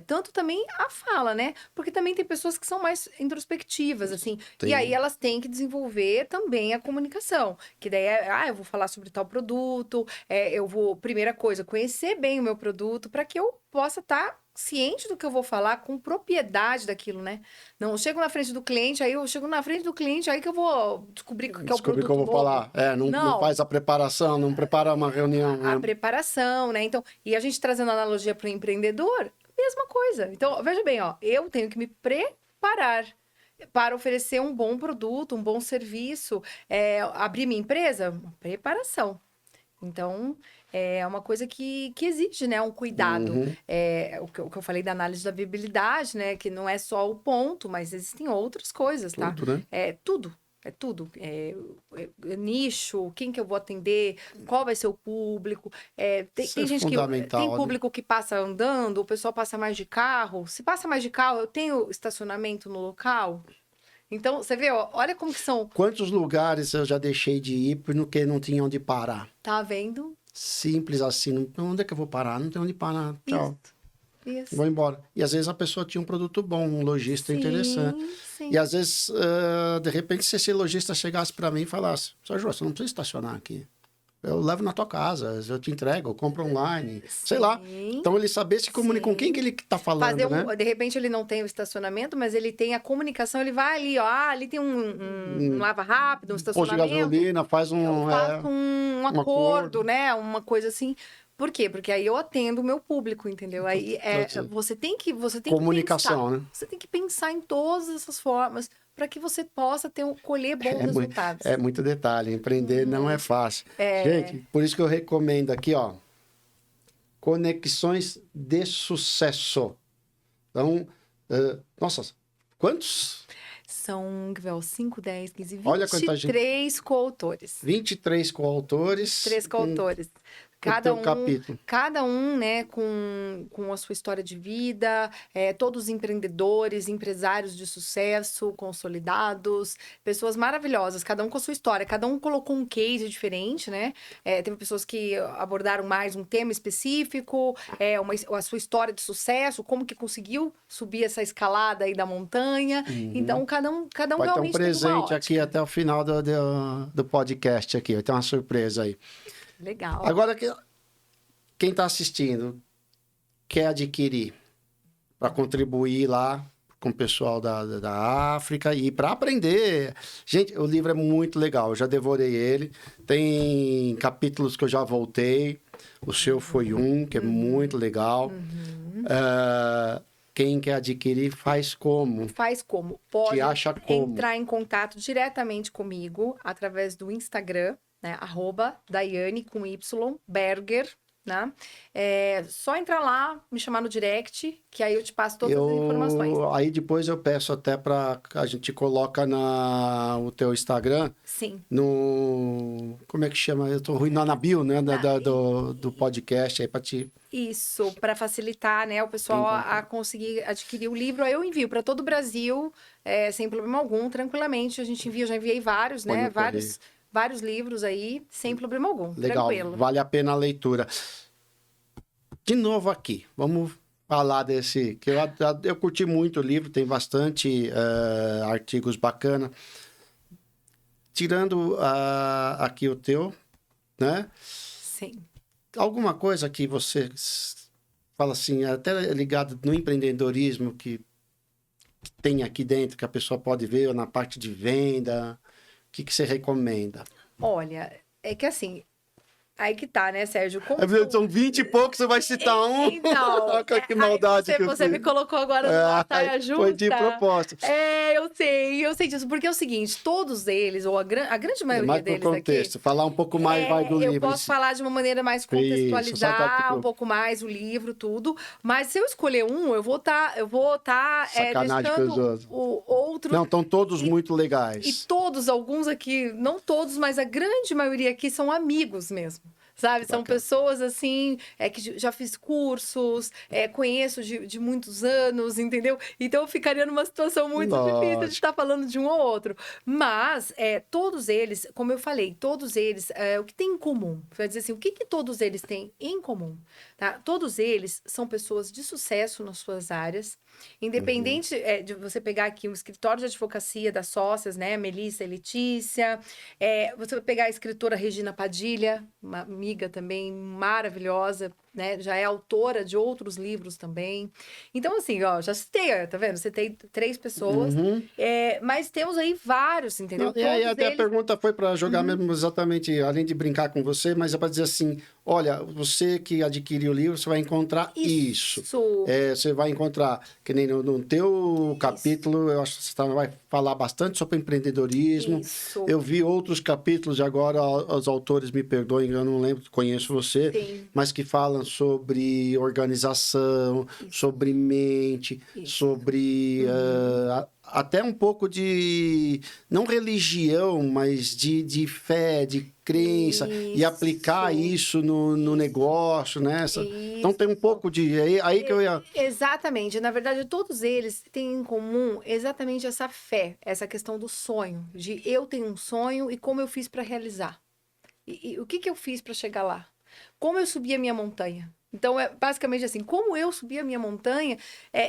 tanto também a fala, né? Porque também tem pessoas que são mais introspectivas, assim, e aí elas têm que desenvolver também a comunicação, que daí eu vou falar sobre tal produto, eu vou, primeira coisa, conhecer bem o meu produto, para que eu possa estar ciente do que eu vou falar, com propriedade daquilo, né? Não, eu chego na frente do cliente, aí que eu vou descobrir que é o Descobrir produto que eu vou novo. falar. Não faz a preparação, não prepara uma reunião. A preparação, né? Então, e a gente trazendo analogia para o empreendedor, mesma coisa. Então, veja bem, ó, eu tenho que me preparar para oferecer um bom produto, um bom serviço, abrir minha empresa, uma preparação. Então, é uma coisa que exige, né? Um cuidado. O que eu falei da análise da viabilidade, né? Que não é só o ponto, mas existem outras coisas, tá? Tudo, né? É tudo. Nicho, quem que eu vou atender, qual vai ser o público. Tem gente fundamental, tem público que passa andando, o pessoal passa mais de carro. Se passa mais de carro, eu tenho estacionamento no local. Então, você vê, ó, olha como que são. Quantos lugares eu já deixei de ir porque não tinha onde parar? Tá vendo? Simples assim. Onde é que eu vou parar? Não tem onde parar. Tchau. Isso. Vou embora. E às vezes a pessoa tinha um produto bom, um lojista interessante. Sim. E às vezes, de repente, se esse lojista chegasse para mim e falasse: Sr. Jô, você não precisa estacionar aqui. Eu levo na tua casa, eu te entrego, eu compro online, sei lá. Então ele saber se comunicar com quem que ele está falando, né? De repente ele não tem o estacionamento, mas ele tem a comunicação, ele vai ali, ó, ali tem um lava rápido, um Posto de estacionamento. gasolina, faz Eu faço um acordo, né? Uma coisa assim. Por quê? Porque aí eu atendo o meu público, entendeu? Aí você tem que comunicação, pensar, né? Você tem que pensar em todas essas formas para que você possa colher bons resultados. É muito detalhe. Empreender não é fácil. Gente, por isso que eu recomendo aqui, ó. Conexões de sucesso. Então, nossa, quantos? São 5, 10, 15, 23 Olha quanta gente. coautores. 23 coautores. 3 coautores. Cada um, né, com a sua história de vida, todos empreendedores, empresários de sucesso, consolidados, pessoas maravilhosas, cada um com a sua história, cada um colocou um case diferente, né? Teve pessoas que abordaram mais um tema específico, a sua história de sucesso, como que conseguiu subir essa escalada aí da montanha. Então, cada um vai realmente ter um tem uma presente aqui até o final do podcast aqui. Vai ter uma surpresa aí. Legal. Agora, quem está assistindo quer adquirir para contribuir lá com o pessoal da África e para aprender. Gente, o livro é muito legal. Eu já devorei ele. Tem capítulos que eu já voltei. O seu foi um, que é muito legal. Quem quer adquirir, faz como? Pode como? entrar em contato diretamente comigo através do Instagram, né? @Daiane com Y, Berger, né? É só entrar lá, me chamar no direct, que aí eu te passo todas as informações. Aí depois eu peço até para a gente coloca o teu Instagram Sim. no... Como é que chama? Eu tô ruim na bio, né? Do podcast aí para te... Isso, para facilitar, né, o pessoal a conseguir adquirir o livro. Aí eu envio para todo o Brasil, sem problema algum, tranquilamente. A gente envia, eu já enviei vários, né? Vários livros aí, sem problema algum. Legal, tranquilo. vale a pena a leitura. De novo aqui, vamos falar desse... que eu curti muito o livro, tem bastante artigos bacanas. Tirando aqui o teu, né? Sim. Alguma coisa que você fala assim, até ligado no empreendedorismo que tem aqui dentro, que a pessoa pode ver, ou na parte de venda, o que você recomenda? Olha, é que assim, aí que tá, né, Sérgio? São 20 e poucos, você vai citar um. Então, que maldade que você me colocou agora numa saia justa. Foi de propósito. Eu sei disso, porque é o seguinte, todos eles, ou a grande maioria deles contexto, aqui... falar um pouco mais do livro. Eu posso falar de uma maneira mais contextualizar um pouco mais o livro, tudo, mas se eu escolher um, eu vou tá deixando o outro... Não, estão todos muito legais. E todos, alguns aqui, não todos, mas a grande maioria aqui são amigos mesmo. Sabe? São pessoas, assim, que já fiz cursos, conheço de muitos anos, entendeu? Então, eu ficaria numa situação muito difícil de estar falando de um ou outro. Mas, todos eles, como eu falei, todos eles, o que tem em comum? Vai dizer assim, o que todos eles têm em comum? Tá? Todos eles são pessoas de sucesso nas suas áreas, independente de você pegar aqui um escritório de advocacia das sócias, né? Melissa e Letícia, você vai pegar a escritora Regina Padilha, uma amiga também maravilhosa, né? Já é autora de outros livros também. Então, assim, ó, já citei, tá vendo? Citei 3 pessoas, mas temos aí vários, entendeu? Não, e aí até a pergunta foi para jogar mesmo exatamente, além de brincar com você, mas é para dizer assim, olha, você que adquiriu o livro, você vai encontrar isso. Você vai encontrar, que nem no teu capítulo, eu acho que você vai falar bastante sobre empreendedorismo. Isso. Eu vi outros capítulos, agora os autores me perdoem, eu não lembro, conheço você, Sim. mas que falam sobre organização, sobre mente, sobre até um pouco de, não religião, mas de fé, de crença, e aplicar isso no negócio, né? Então tem um pouco de... Aí que eu ia... Exatamente. Na verdade, todos eles têm em comum exatamente essa fé, essa questão do sonho, de eu tenho um sonho e como eu fiz para realizar. E o que eu fiz para chegar lá? Como eu subi a minha montanha? Então, basicamente assim, como eu subi a minha montanha,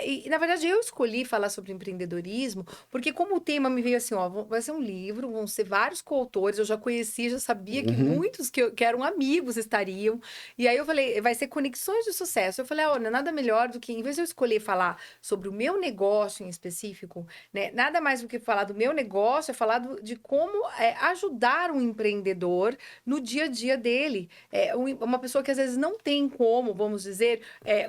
e na verdade eu escolhi falar sobre empreendedorismo, porque como o tema me veio assim, ó, vai ser um livro, vão ser vários coautores, eu já conhecia, já sabia que muitos que eram amigos estariam, e aí eu falei, vai ser conexões de sucesso. Eu falei, olha, nada melhor do que, em vez de eu escolher falar sobre o meu negócio em específico, né, nada mais do que falar do meu negócio, é falar de como ajudar um empreendedor no dia a dia dele, uma pessoa que às vezes não tem como, vamos dizer,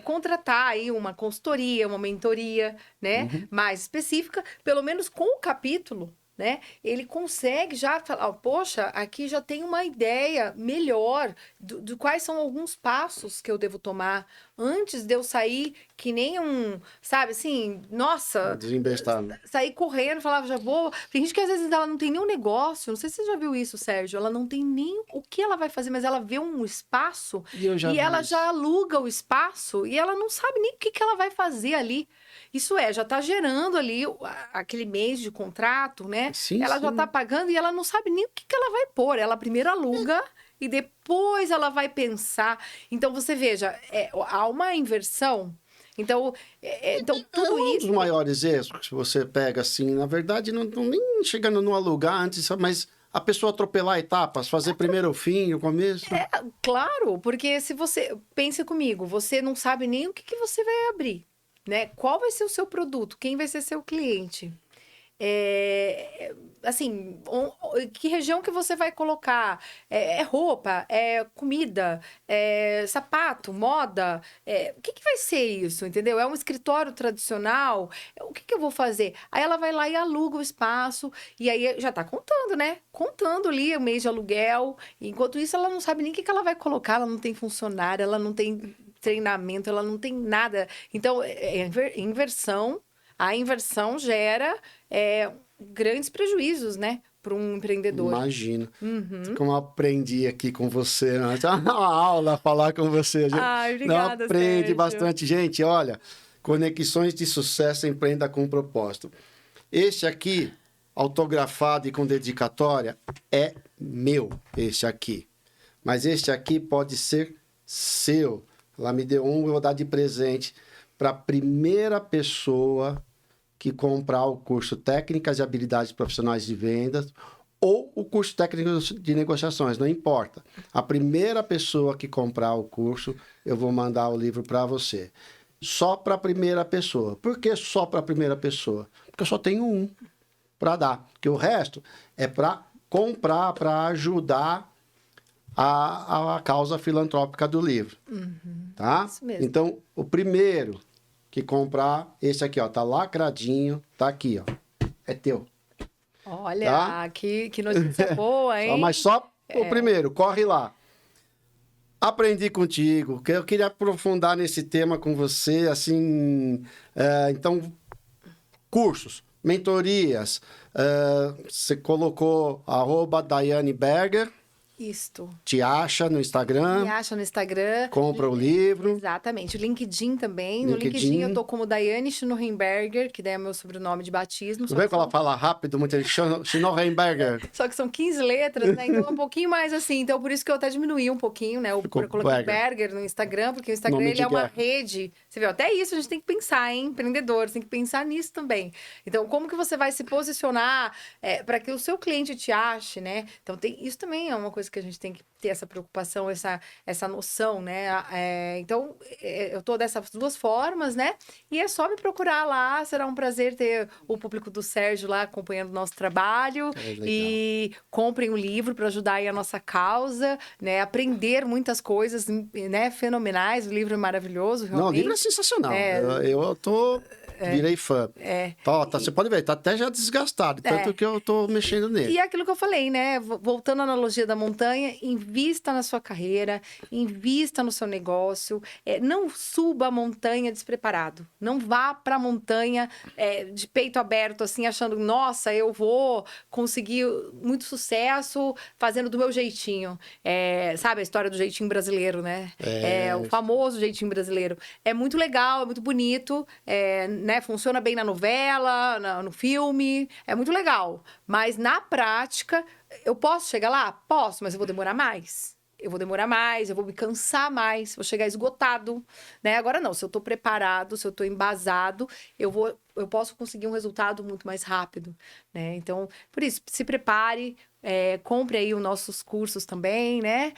contratar aí uma consultoria, uma mentoria, né, mais específica, pelo menos com o capítulo, né, ele consegue já falar, poxa, aqui já tem uma ideia melhor de quais são alguns passos que eu devo tomar antes de eu sair que nem sabe, assim, nossa... Desembestado. Sair correndo, falava, já vou... Tem gente que às vezes ela não tem nenhum negócio, não sei se você já viu isso, Sérgio, ela não tem nem o que ela vai fazer, mas ela vê um espaço e ela já aluga o espaço e ela não sabe nem o que ela vai fazer ali. Isso já está gerando ali aquele mês de contrato, né? Sim, ela já está pagando e ela não sabe nem o que ela vai pôr. Ela primeiro aluga e depois ela vai pensar. Então, você veja, há uma inversão. Então, tudo isso... Um dos maiores erros que você pega, assim, na verdade, não nem chegando no alugar antes, mas... A pessoa atropelar etapas, fazer primeiro o fim, o começo. Claro, porque se você... Pense comigo, você não sabe nem o que você vai abrir, né? Qual vai ser o seu produto? Quem vai ser seu cliente? Assim, que região que você vai colocar? É roupa? É comida? É sapato? Moda? O que que vai ser isso, entendeu? É um escritório tradicional? O que que eu vou fazer? Aí ela vai lá e aluga o espaço, e aí já tá contando, né? Contando ali o mês de aluguel. Enquanto isso, ela não sabe nem o que que ela vai colocar, ela não tem funcionário, ela não tem treinamento, ela não tem nada. Então, inversão. A inversão gera grandes prejuízos, né, para um empreendedor. Imagino. Uhum. Como eu aprendi aqui com você, né? É uma aula falar com você. Ai, Não, obrigada, aprende Sérgio. bastante. Gente, olha, Conexões de Sucesso Empreenda com Propósito. Este aqui, autografado e com dedicatória, é meu, este aqui. Mas este aqui pode ser seu. Ela me deu um, eu vou dar de presente para a primeira pessoa que comprar o curso Técnicas e Habilidades Profissionais de Vendas ou o curso Técnico de Negociações, não importa. A primeira pessoa que comprar o curso, eu vou mandar o livro para você. Só para a primeira pessoa. Por que só para a primeira pessoa? Porque eu só tenho um para dar. Porque o resto é para comprar, para ajudar a causa filantrópica do livro. Tá? Isso mesmo. Então, o primeiro que comprar, esse aqui, ó, tá lacradinho, tá aqui, ó. É teu. Olha, Tá? que notícia boa, hein? Mas só o primeiro, corre lá. Aprendi contigo, que eu queria aprofundar nesse tema com você, assim, então, cursos, mentorias, você colocou @Daiane Berger, Isto. te acha no Instagram, Me acha no Instagram. compra o livro. Exatamente. O LinkedIn também. No LinkedIn eu tô como Daiane Schnurrenberger, que daí é meu sobrenome de batismo. Tudo bem que ela fala rápido, muito Schnurrenberger. Só que são 15 letras, né? Então é um pouquinho mais assim. Então por isso que eu até diminuí um pouquinho, né? Eu Ficou coloquei Berger. Berger no Instagram, porque o Instagram Nome ele de é uma guerra. rede. Você viu? Até isso a gente tem que pensar, hein? Empreendedores, tem que pensar nisso também. Então, como que você vai se posicionar para que o seu cliente te ache, né? Então, isso também é uma coisa que a gente tem que ter essa preocupação, essa noção, né? Então, eu tô dessas duas formas, né? E é só me procurar lá, será um prazer ter o público do Sérgio lá acompanhando o nosso trabalho. Legal. E comprem um livro para ajudar aí a nossa causa, né? Aprender muitas coisas, né? Fenomenais, o livro é maravilhoso, realmente. Não, o livro é sensacional. É. Eu virei fã. Tá, você pode ver, tá até já desgastado, tanto que eu tô mexendo nele. E é aquilo que eu falei, né? Voltando à analogia da montanha, invista na sua carreira, invista no seu negócio, não suba a montanha despreparado. Não vá para a montanha de peito aberto, assim, achando, nossa, eu vou conseguir muito sucesso fazendo do meu jeitinho. Sabe a história do jeitinho brasileiro, né? O famoso jeitinho brasileiro. É muito legal, é muito bonito, né? Funciona bem na novela, no filme, é muito legal. Mas na prática, eu posso chegar lá? Posso, mas eu vou demorar mais. Eu vou me cansar mais, vou chegar esgotado, né? Agora não, se eu tô preparado, se eu tô embasado, eu posso conseguir um resultado muito mais rápido, né? Então, por isso, se prepare, compre aí os nossos cursos também, né?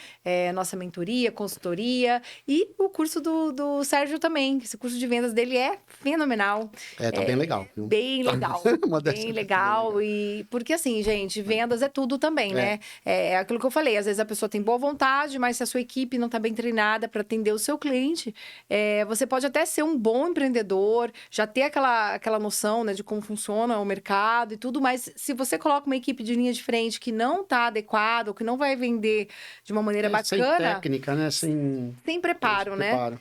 Nossa mentoria, consultoria e o curso do Sérgio também. Esse curso de vendas dele é fenomenal. Tá bem legal. Viu? Bem legal. Bem legal. E porque assim, gente, vendas é tudo também, né? É aquilo que eu falei. Às vezes a pessoa tem boa vontade, mas se a sua equipe não está bem treinada para atender o seu cliente, você pode até ser um bom empreendedor, já ter aquela noção, né, de como funciona o mercado e tudo, mas se você coloca uma equipe de linha de frente que não está adequada, ou que não vai vender de uma maneira bacana... Sem técnica, né? Sem preparo, né? preparo.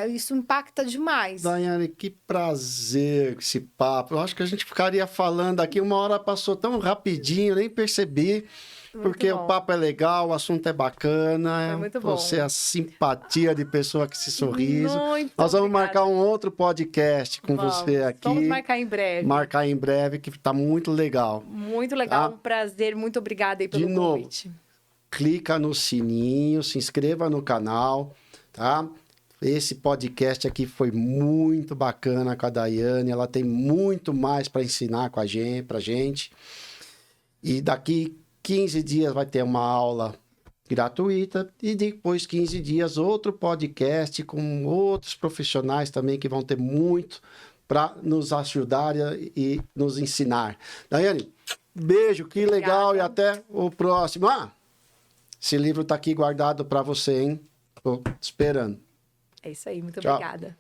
Isso impacta demais. Daiane, que prazer esse papo. Eu acho que a gente ficaria falando aqui, uma hora passou tão rapidinho, nem percebi. Porque o papo é legal, o assunto é bacana. Foi muito bom. Você é a simpatia de pessoa que se sorriso. Muito Nós vamos obrigada. marcar um outro podcast com você aqui. Vamos marcar em breve. Marcar em breve, que tá muito legal. Muito legal, Tá? Um prazer. Muito obrigada aí pelo De novo, convite. clica no sininho, se inscreva no canal, tá? Esse podcast aqui foi muito bacana com a Daiane. Ela tem muito mais para ensinar pra gente. E daqui 15 dias vai ter uma aula gratuita e depois 15 dias outro podcast com outros profissionais também que vão ter muito para nos ajudar e nos ensinar. Daiane, beijo, que legal. Obrigada. E até o próximo. Esse livro está aqui guardado para você, hein? Estou esperando. É isso aí, muito Tchau. obrigada.